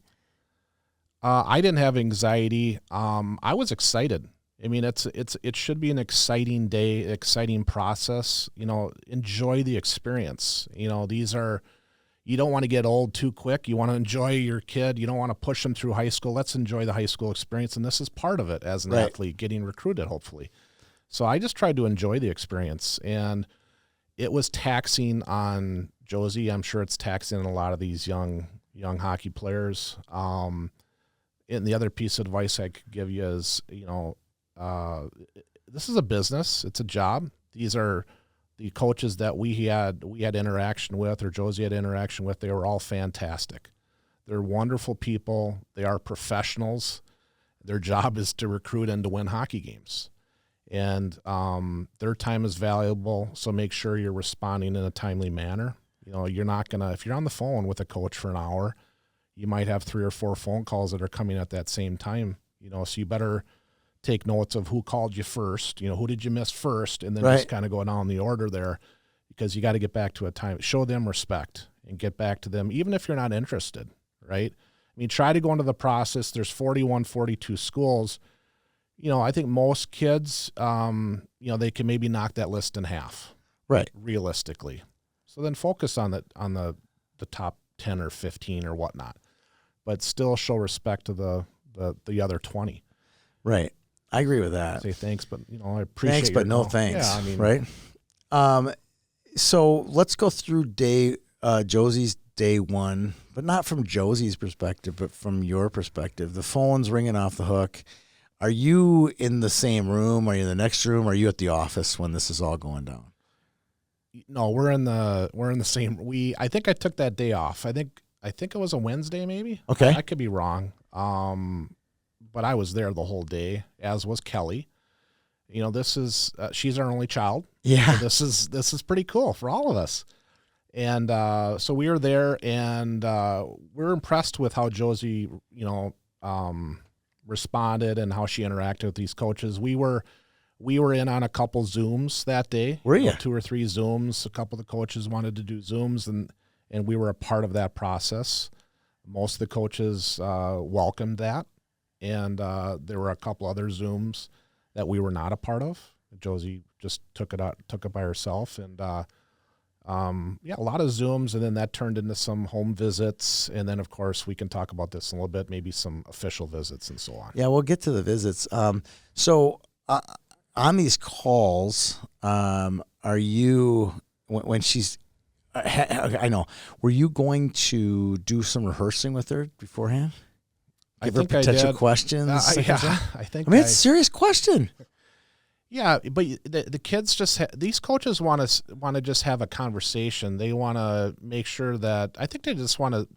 I didn't have anxiety. I was excited. I mean, it should be an exciting day, exciting process. Enjoy the experience. You don't want to get old too quick. You want to enjoy your kid. You don't want to push them through high school. Let's enjoy the high school experience, and this is part of it as an athlete, getting recruited, hopefully. So I just tried to enjoy the experience, and it was taxing on Josie. I'm sure it's taxing on a lot of these young hockey players. And the other piece of advice I could give you is, this is a business. It's a job. These are the coaches that we had interaction with, or Josie had interaction with. They were all fantastic. They're wonderful people. They are professionals. Their job is to recruit and to win hockey games. And their time is valuable, so make sure you're responding in a timely manner. You're not going to, if you're on the phone with a coach for an hour, you might have 3 or 4 phone calls that are coming at that same time. So you better take notes of who called you first, who did you miss first, and then just kind of go down the order there, because you got to get back to a time. Show them respect and get back to them, even if you're not interested, right? I mean, try to go into the process. There's 41, 42 schools. I think most kids, they can maybe knock that list in half, right? Realistically. So then focus on the top 10 or 15 or whatnot, but still show respect to the other 20. Right. I agree with that. Say thanks, but I appreciate. Thanks, but no thanks. Yeah, I mean, right. So let's go through Josie's day one, but not from Josie's perspective, but from your perspective. The phone's ringing off the hook. Are you in the same room? Are you in the next room? Are you at the office when this is all going down? No, we're in the same. I think I took that day off. I think it was a Wednesday, maybe. Okay, I could be wrong. But I was there the whole day, as was Kelly. This is she's our only child. Yeah, so this is pretty cool for all of us. And so we were there, and we're impressed with how Josie, responded and how she interacted with these coaches. We were in on a couple Zooms that day. Were you? 2 or 3 Zooms. A couple of the coaches wanted to do Zooms, and we were a part of that process. Most of the coaches welcomed that, and there were a couple other Zooms that we were not a part of. Josie just took it by herself, and a lot of Zooms, and then that turned into some home visits, and then of course we can talk about this in a little bit, maybe some official visits and so on. Yeah, we'll get to the visits. So on these calls, are you when she's? I know. Were you going to do some rehearsing with her beforehand? Give her potential questions. Yeah, I think. I mean, it's a serious question. Yeah, but the kids these coaches want to just have a conversation. They want to make sure that, I think they just want to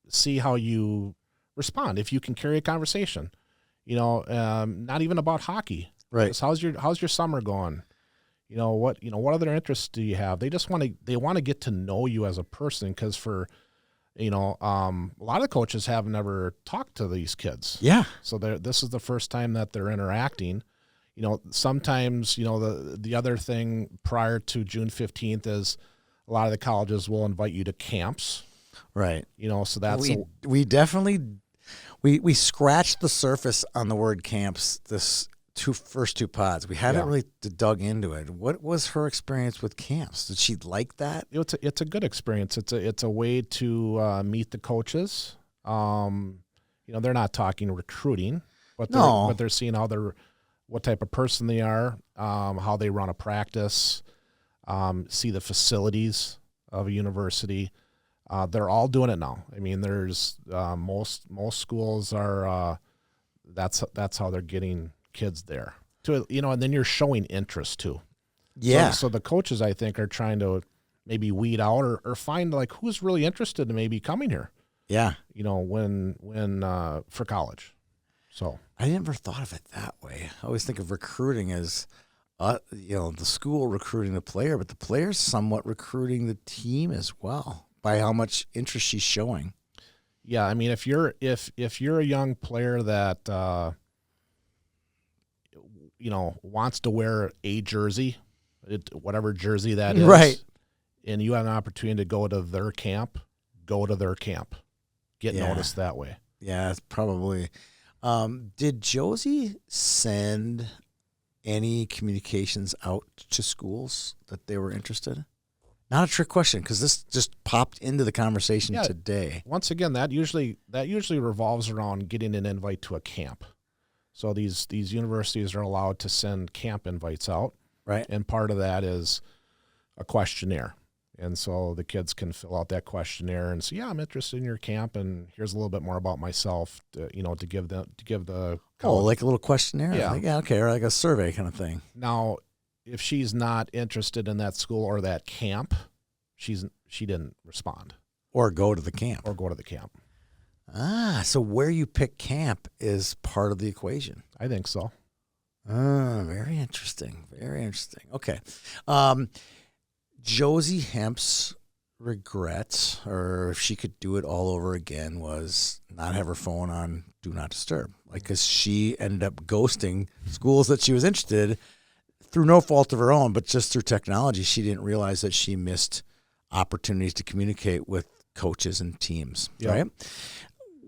see how you respond. If you can carry a conversation, not even about hockey. Right. Just how's your summer going? What other interests do you have? They want to get to know you as a person, because for a lot of coaches have never talked to these kids. Yeah. So this is the first time that they're interacting. Sometimes, the other thing prior to June 15th is a lot of the colleges will invite you to camps. Right. So that's we definitely we scratched the surface on the word camps this first two pods. We haven't really dug into it. What was her experience with camps? Did she like that? It's a good experience. It's a way to meet the coaches. they're not talking recruiting, but they're seeing what type of person they are, how they run a practice, see the facilities of a university. They're all doing it now. I mean, there's most schools are that's how they're getting kids there. And then you're showing interest too. Yeah. So the coaches, I think, are trying to maybe weed out or find like who's really interested in maybe coming here. Yeah. When for college. So I never thought of it that way. I always think of recruiting as, the school recruiting the player, but the player's somewhat recruiting the team as well by how much interest she's showing. Yeah, I mean, if you're a young player that wants to wear a jersey, whatever jersey that is, right, and you have an opportunity to go to their camp, go to their camp, get noticed that way. Yeah, it's probably. Did Josie send any communications out to schools that they were interested? Not a trick question, because this just popped into the conversation today. Once again, that usually revolves around getting an invite to a camp. So these universities are allowed to send camp invites out, right? And part of that is a questionnaire. And so the kids can fill out that questionnaire and say, "Yeah, I'm interested in your camp, and here's a little bit more about myself." To give the college. Like a little questionnaire. Yeah. Okay, or like a survey kind of thing. Now, if she's not interested in that school or that camp, she didn't respond or go to the camp. So where you pick camp is part of the equation. I think so. Very interesting. Very interesting. Okay. Josie Hemp's regrets, or if she could do it all over again, was not have her phone on Do Not Disturb. Because she ended up ghosting schools that she was interested in through no fault of her own, but just through technology. She didn't realize that she missed opportunities to communicate with coaches and teams, right?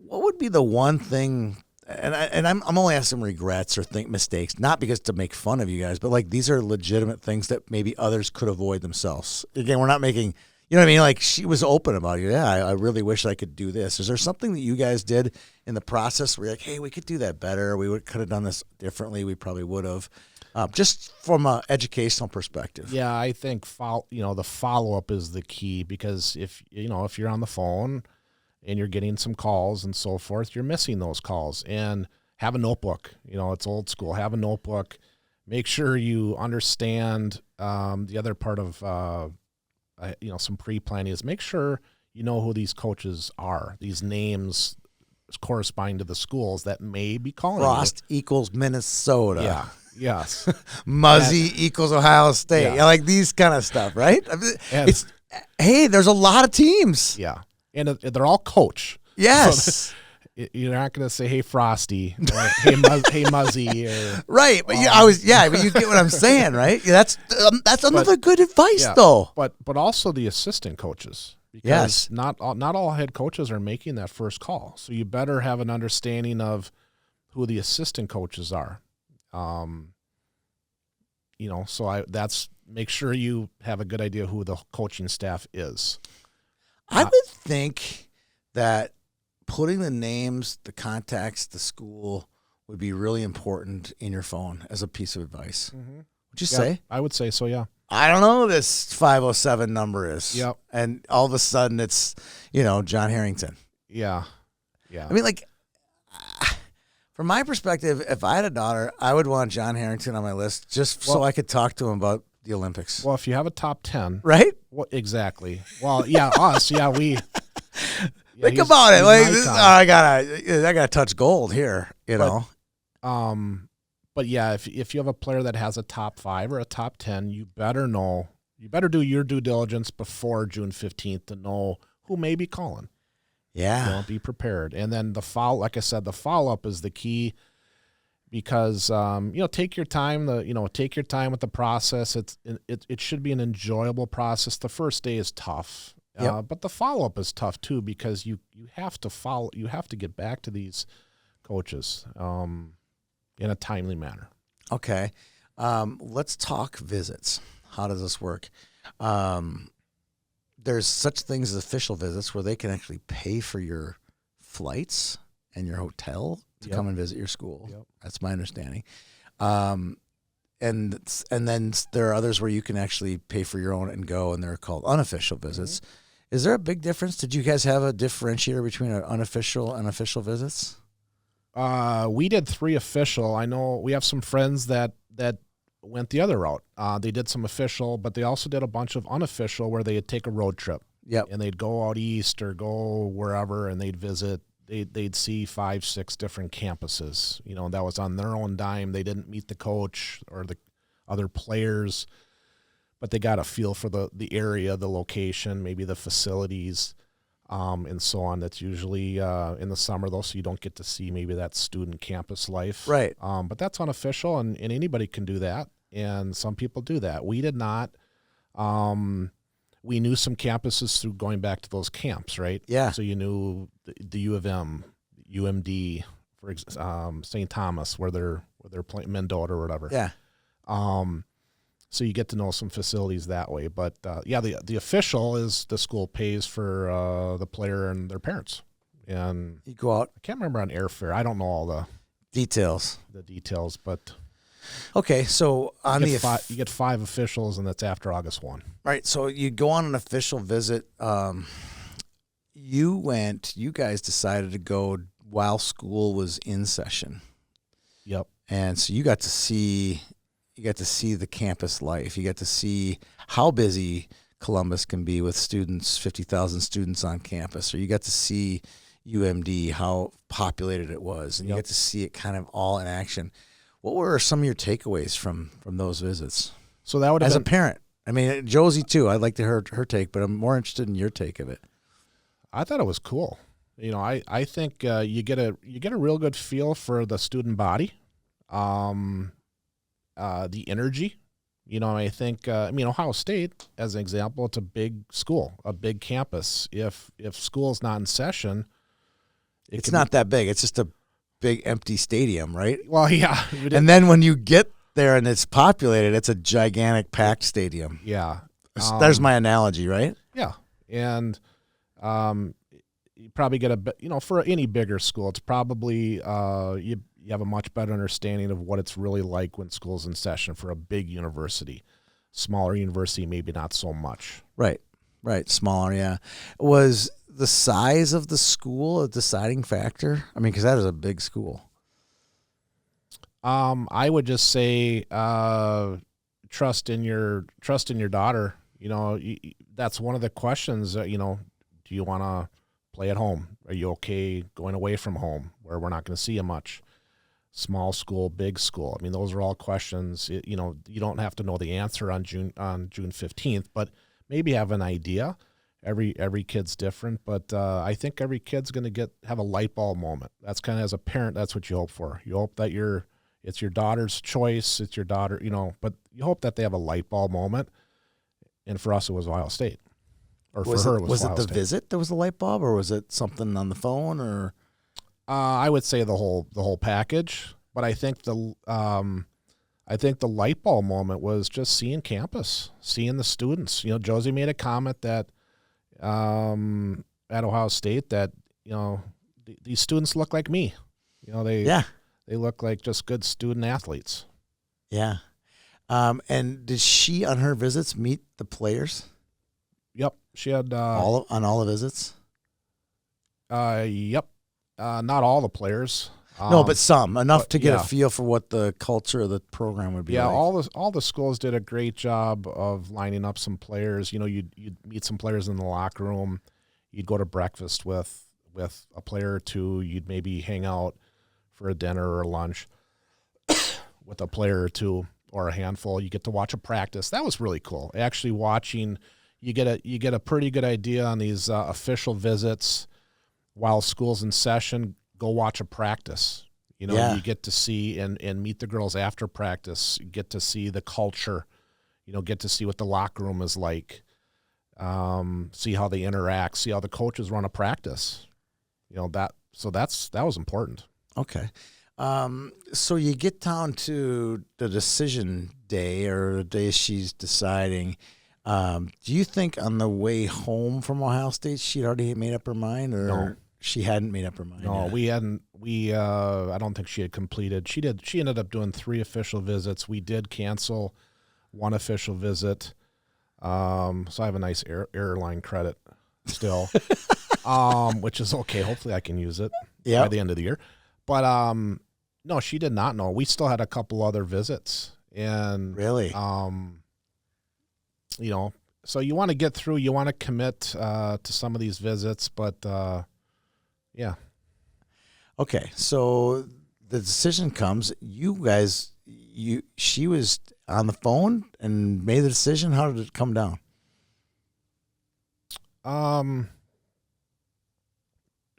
What would be the one thing, and I'm only asking regrets or mistakes, not because to make fun of you guys, but like these are legitimate things that maybe others could avoid themselves. Again, we're not making, you know what I mean? Like she was open about it. Yeah, I really wish I could do this. Is there something that you guys did in the process where you're like, hey, we could do that better. We could have done this differently. We probably would have. Just from an educational perspective. Yeah, I think the follow-up is the key, because if you're on the phone and you're getting some calls and so forth, you're missing those calls. And have a notebook. It's old school. Have a notebook. Make sure you understand the other part of some pre-planning is make sure you know who these coaches are. These names corresponding to the schools that may be calling Frost equals Minnesota. Yeah. Yes. Muzzy equals Ohio State. Yeah. Like these kind of stuff, right? There's a lot of teams. Yeah. And they're all coach. Yes. So you're not going to say, "Hey, Frosty," or hey, Muzzy. Or, right. But but you get what I'm saying, right? That's another good advice, though. But also the assistant coaches. Because not all head coaches are making that first call. So you better have an understanding of who the assistant coaches are. Make sure you have a good idea who the coaching staff is. I would think that putting the names, the contacts, the school would be really important in your phone as a piece of advice. Mm-hmm. Would you say? I would say so, yeah. I don't know who this 507 number is. Yep. And all of a sudden it's, John Harrington. Yeah. Yeah. I mean, from my perspective, if I had a daughter, I would want John Harrington on my list so I could talk to him about the Olympics. Well, if you have a top 10. Right? Well, exactly. Well, yeah, us. Yeah, we. Yeah, think about it. I gotta touch gold here, But yeah, if you have a player that has a top 5 or a top 10, you better do your due diligence before June 15th to know who may be calling. Yeah. Be prepared. And then the follow-up is the key, because take your time. Take your time with the process. It should be an enjoyable process. The first day is tough. But the follow-up is tough too, because you have to get back to these coaches in a timely manner. Okay. Let's talk visits. How does this work? There's such things as official visits where they can actually pay for your flights and your hotel to come and visit your school. Yep. That's my understanding. And then there are others where you can actually pay for your own and go, and they're called unofficial visits. Is there a big difference? Did you guys have a differentiator between unofficial and official visits? We did 3 official. I know we have some friends that went the other route. They did some official, but they also did a bunch of unofficial where they'd take a road trip. Yep. And they'd go out east or go wherever, and they'd visit. They'd see 5, 6 different campuses. You know, that was on their own dime. They didn't meet the coach or the other players, but they got a feel for the area, the location, maybe the facilities, and so on. That's usually in the summer, though, so you don't get to see maybe that student campus life. Right. But that's unofficial, and anybody can do that, and some people do that. We did not. We knew some campuses through going back to those camps, right? Yeah. So you knew the U of M, UMD, St. Thomas, where they're playing Mendota or whatever. Yeah. So you get to know some facilities that way. But the official is the school pays for the player and their parents. And you go out. I can't remember on airfare. I don't know all the details, but. Okay, so you get 5 officials, and that's after August 1. Right, so you go on an official visit. You guys decided to go while school was in session. Yep. And so you got to see the campus life. You got to see how busy Columbus can be with students, 50,000 students on campus. Or you got to see UMD, how populated it was, and you got to see it kind of all in action. What were some of your takeaways from those visits? So that would have as a parent. I mean, Josie too. I'd like to hear her take, but I'm more interested in your take of it. I thought it was cool. You know, I think you get a real good feel for the student body, the energy. You know, I think Ohio State, as an example, it's a big school, a big campus. If school's not in session, it's not that big. It's just a big empty stadium, right? Well, yeah. And then when you get there and it's populated, it's a gigantic packed stadium. Yeah. There's my analogy, right? Yeah. And you probably get for any bigger school, it's probably you have a much better understanding of what it's really like when school's in session for a big university. Smaller university, maybe not so much. Right. Smaller, yeah. Was the size of the school a deciding factor? I mean, because that is a big school. I would just say trust in your daughter. You know, that's one of the questions. Do you want to play at home? Are you okay going away from home where we're not going to see you much? Small school, big school. I mean, those are all questions. You don't have to know the answer on June 15th, but maybe have an idea. Every kid's different, but I think every kid's going to have a light bulb moment. That's kind of, as a parent, that's what you hope for. You hope that it's your daughter's choice. It's your daughter, but you hope that they have a light bulb moment. And for us, it was Ohio State. Or for her, it was Ohio it the State. Visit that was the light bulb, or was it something on the phone, or? I would say the whole package. But I think the light bulb moment was just seeing campus, seeing the students. Josie made a comment that at Ohio State that these students look like me. They look like just good student athletes. Yeah. And did she on her visits meet the players? Yep, she had on all the visits. Yep, not all the players. No, but some enough to get a feel for what the culture of the program would be. Yeah, like. all the schools did a great job of lining up some players. You'd meet some players in the locker room. You'd go to breakfast with a player or two. You'd maybe hang out for a dinner or a lunch with a player or two or a handful. You get to watch a practice. That was really cool. Actually watching, you get a pretty good idea on these official visits while school's in session. Go watch a practice. You get to see and meet the girls after practice. You get to see the culture. Get to see what the locker room is like. See how they interact. See how the coaches run a practice. That was important. Okay. So you get down to the decision day or the day she's deciding. Do you think on the way home from Ohio State she'd already made up her mind, or No. she hadn't made up her mind? No, yet? we hadn't. I don't think she had completed. She did. She ended up doing 3 official visits. We did cancel 1 official visit. So I have a nice airline credit still, which is okay. Hopefully I can use it by the end of the year. But no, she did not know. We still had a couple other visits, and really, so you want to get through. You want to commit to some of these visits, but yeah. Okay, so the decision comes. You guys, she was on the phone and made the decision. How did it come down?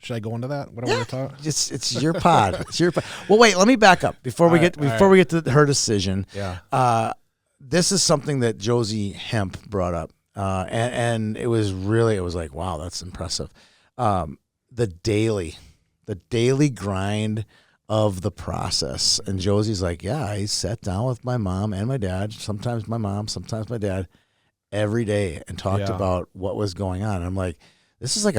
Should I go into that? What do we talk? It's your pod. It's your pod. Well, wait. Let me back up before we get to her decision. Yeah. This is something that Josie Hemp brought up, and it was like, wow, that's impressive. The daily grind of the process, and Josie's like, yeah, I sat down with my mom and my dad. Sometimes my mom, sometimes my dad, every day, and talked about what was going on. And I'm like, this is like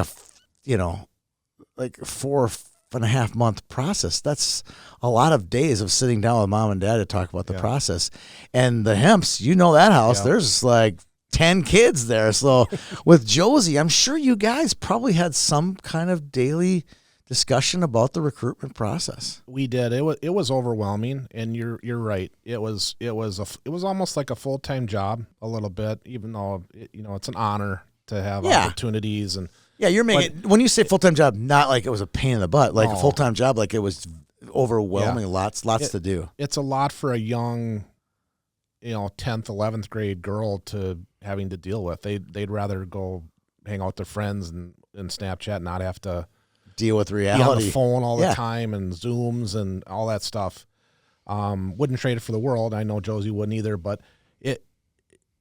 like 4.5 month process. That's a lot of days of sitting down with mom and dad to talk about the process. And the Hemps, that house, there's like 10 kids there. So with Josie, I'm sure you guys probably had some kind of daily discussion about the recruitment process. We did. It was overwhelming, and you're right. It was almost like a full-time job a little bit, even though it's an honor to have opportunities and you're making when you say full-time job, not like it was a pain in the butt, like a full-time job, like it was overwhelming, lots to do. It's a lot for a young 10th, 11th grade girl to having to deal with. They'd rather go hang out with their friends and Snapchat, not have to deal with reality. Be on the phone all the time and Zooms and all that stuff. Wouldn't trade it for the world. I know Josie wouldn't either, but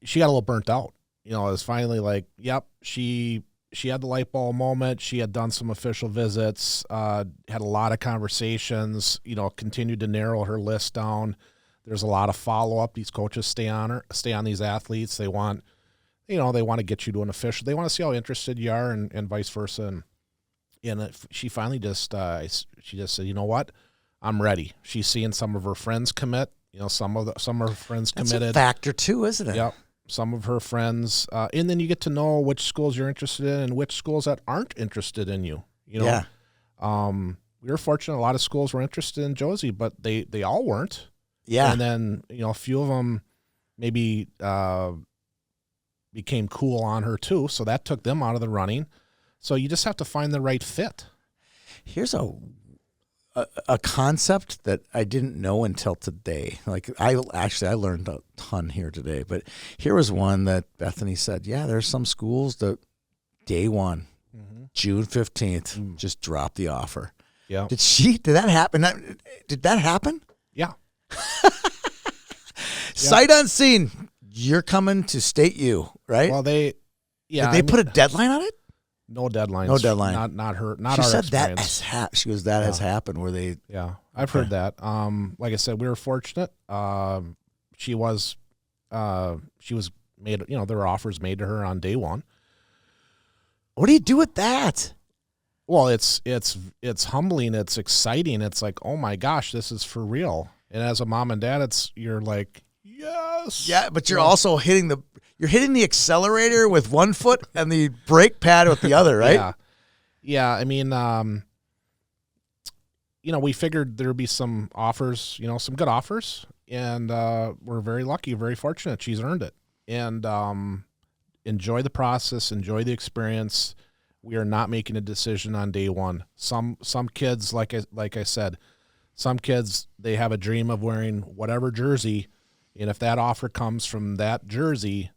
she got a little burnt out. It was finally like, yep, she had the light bulb moment. She had done some official visits, had a lot of conversations, continued to narrow her list down. There's a lot of follow-up. These coaches stay on these athletes. They want, they want to get you to an official. They want to see how interested you are and vice versa. And she finally just said, you know what, I'm ready. She's seeing some of her friends commit. Some of her friends committed. That's a factor too, isn't it? Yep. Some of her friends, and then you get to know which schools you're interested in and which schools that aren't interested in you. We were fortunate. A lot of schools were interested in Josie, but they all weren't. Yeah. And then a few of them maybe became cool on her too, so that took them out of the running. So you just have to find the right fit. Here's a concept that I didn't know until today. Like I learned a ton here today, but here was one that Bethany said, yeah, there's some schools that day one, June 15th, just drop the offer. Yeah. Did that happen? Did that happen? Yeah. Sight unseen. You're coming to State U, right? Well, Did they put a deadline on it? No deadlines. No deadline. Not her. Not she our said experience. She goes, that has happened where they. Yeah, I've heard that. Like I said, we were fortunate. She was made. There were offers made to her on day one. What do you do with that? Well, it's humbling. It's exciting. It's like, oh my gosh, this is for real. And as a mom and dad, you're like, yes. Yeah, but you're also hitting the accelerator with one foot and the brake pad with the other, right? Yeah. I mean, we figured there'd be some offers, some good offers, and we're very lucky, very fortunate. She's earned it, and enjoy the process, enjoy the experience. We are not making a decision on day one. Some kids, like I said, some kids, they have a dream of wearing whatever jersey, and if that offer comes from that jersey,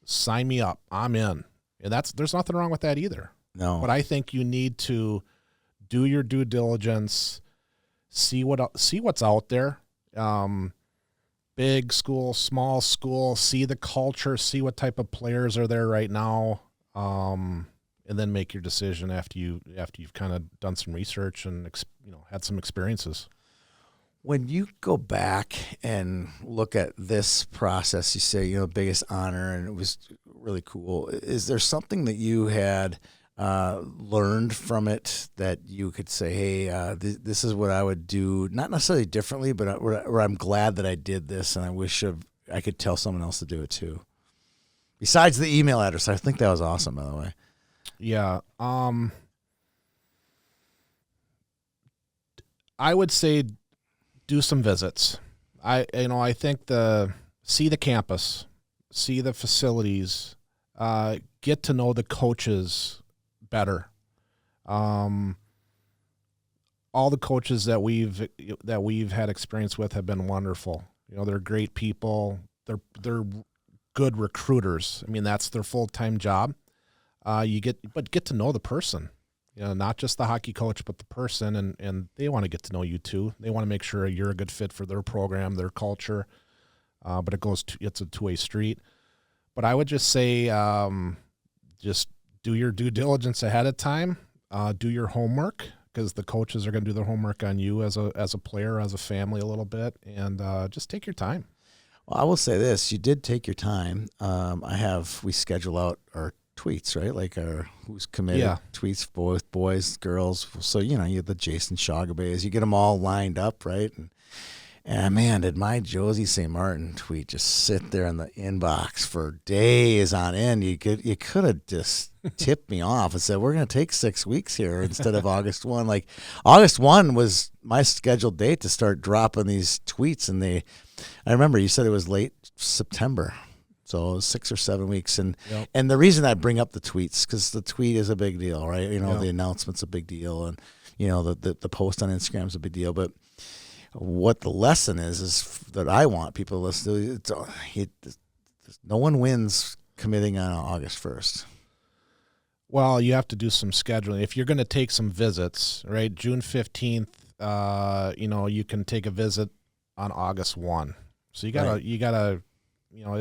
sign me up. I'm in. And there's nothing wrong with that either. No. But I think you need to do your due diligence, see what's out there. Big school, small school, see the culture, see what type of players are there right now. And then make your decision after you've kind of done some research and had some experiences. When you go back and look at this process, you say, biggest honor, and it was really cool. Is there something that you had learned from it that you could say, hey, this is what I would do, not necessarily differently, but where I'm glad that I did this, and I wish I could tell someone else to do it too. Besides the email address, I think that was awesome, by the way. Yeah. I would say do some visits. I think see the campus, see the facilities, get to know the coaches better. All the coaches that we've had experience with have been wonderful. They're great people. They're good recruiters. I mean, that's their full-time job. Get to know the person. Not just the hockey coach, but the person, and they want to get to know you too. They want to make sure you're a good fit for their program, their culture. But it's a two-way street. But I would just say, just do your due diligence ahead of time. Do your homework, because the coaches are going to do their homework on you as a player, as a family, a little bit, and just take your time. Well, I will say this: you did take your time. We schedule out our tweets, right? Like our who's committed tweets, boys, girls. So you have the Jason Shagabays. You get them all lined up, right? And man, did my Josie St. Martin tweet just sit there in the inbox for days on end. You could have just tipped me off and said, we're going to take 6 weeks here instead of August 1. Like August 1 was my scheduled date to start dropping these tweets. And I remember you said it was late September. So it was 6 or 7 weeks. And the reason I bring up the tweets, because the tweet is a big deal, right? The announcement's a big deal. And, the post on Instagram is a big deal. But what the lesson is that I want people to listen to, no one wins committing on August 1st. Well, you have to do some scheduling. If you're going to take some visits, right, June 15th, you can take a visit on August 1. So you gotta,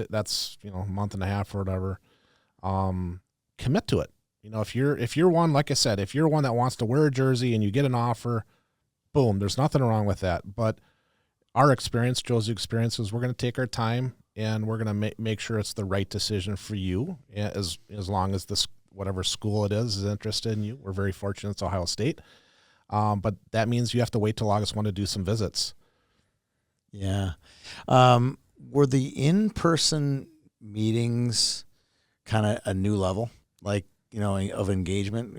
that's, a month and a half or whatever. Commit to it. If you're one, like I said, if you're one that wants to wear a jersey and you get an offer, boom, there's nothing wrong with that. But our experience, Josie's experience, is we're going to take our time and we're going to make sure it's the right decision for you, as long as this whatever school it is interested in you. We're very fortunate it's Ohio State. But that means you have to wait till August 1 to do some visits. Yeah. Were the in-person meetings kind of a new level, like, of engagement,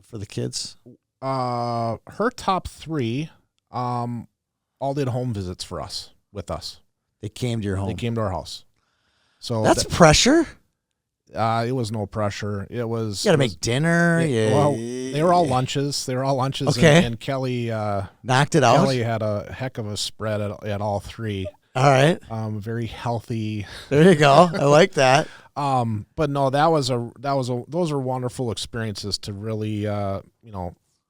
for the kids? Her top three, all did home visits with us. They came to your home. They came to our house. So that's pressure. It was no pressure. It was. You got to make dinner. Well, they were all lunches. Okay. And Kelly knocked it out. Kelly had a heck of a spread at all three. All right. Very healthy. There you go. I like that. But no, those are wonderful experiences to really,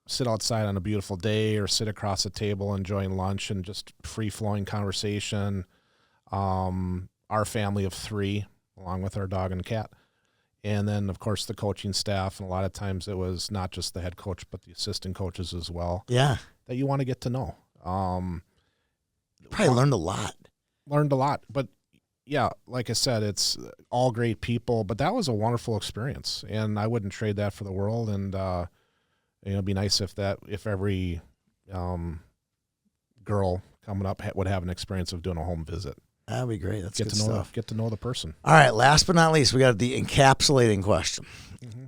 sit outside on a beautiful day or sit across a table enjoying lunch and just free-flowing conversation. Our family of three, along with our dog and cat. And then, of course, the coaching staff. And a lot of times it was not just the head coach, but the assistant coaches as well. Yeah. That you want to get to know. Probably learned a lot. But, yeah, like I said, it's all great people. But that was a wonderful experience. And I wouldn't trade that for the world. And, it'd be nice if every girl coming up would have an experience of doing a home visit. That'd be great. That's good stuff. Get to know the person. All right. Last but not least, we got the encapsulating question. Mm-hmm.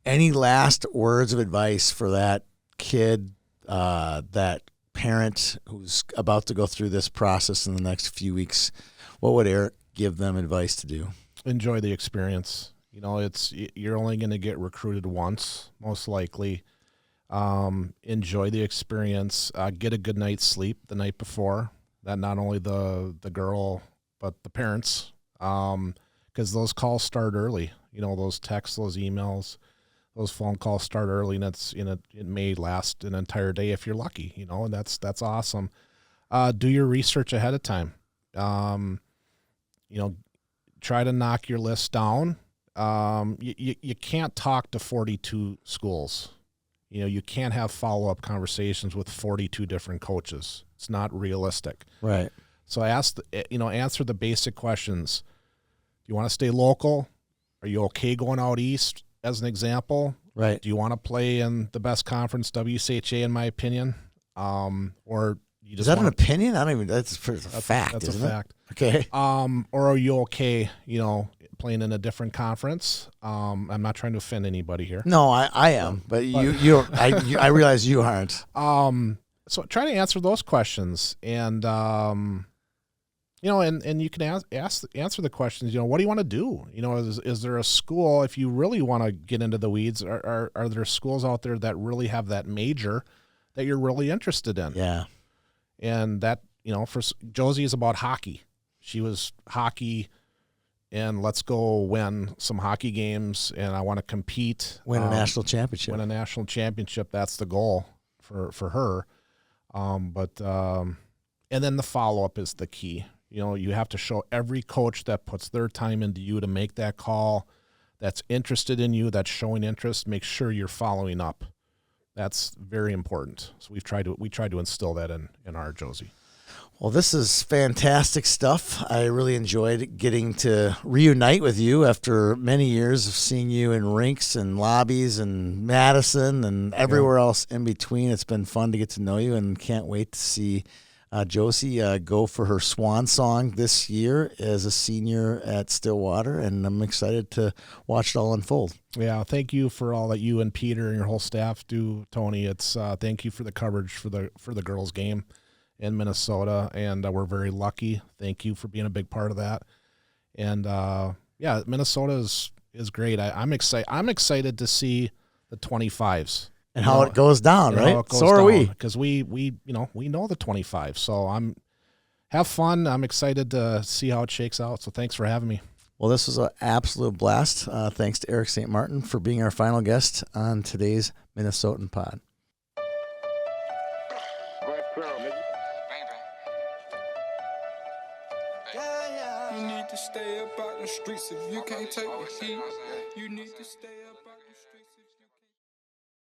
Any last words of advice for that kid, that parent who's about to go through this process in the next few weeks? What would Eric give them advice to do? Enjoy the experience. You're only going to get recruited once, most likely. Enjoy the experience. Get a good night's sleep the night before. That not only the girl, but the parents, because those calls start early. Those texts, those emails, those phone calls start early, and it may last an entire day if you're lucky. And that's awesome. Do your research ahead of time. Try to knock your list down. You can't talk to 42 schools. You can't have follow-up conversations with 42 different coaches. It's not realistic. Right. So answer the basic questions. Do you want to stay local? Are you okay going out east? as an example, right? Do you want to play in the best conference, WCHA, in my opinion, or you just is that an opinion? I don't even. That's a fact. That's isn't a fact. It? Okay. Or are you okay? Playing in a different conference. I'm not trying to offend anybody here. No, I am, but you I realize you aren't. So try to answer those questions, and and you can answer the questions. What do you want to do? Is there a school, if you really want to get into the weeds? Are there schools out there that really have that major that you're really interested in? Yeah, and that for Josie is about hockey. She was hockey. And let's go win some hockey games, and I want to compete. Win a national championship. Win a national championship. That's the goal for her. And then the follow-up is the key. You have to show every coach that puts their time into you to make that call, that's interested in you, that's showing interest, make sure you're following up. That's very important. So we tried to instill that in our Josie. Well, this is fantastic stuff. I really enjoyed getting to reunite with you after many years of seeing you in rinks and lobbies and Madison and everywhere else in between. It's been fun to get to know you, and can't wait to see Josie go for her swan song this year as a senior at Stillwater, and I'm excited to watch it all unfold. Yeah, thank you for all that you and Peter and your whole staff do, Tony. It's thank you for the coverage for the girls' game in Minnesota, and we're very lucky. Thank you for being a big part of that. And Minnesota is great. I'm excited to see the 25s and how it goes down, right? So are we, because we know the 25. So have fun. I'm excited to see how it shakes out. So thanks for having me. Well, this was an absolute blast. Thanks to Eric St. Martin for being our final guest on today's Minnesotan Pod. You need to stay up out the streets if you can't take the heat. You need to stay up.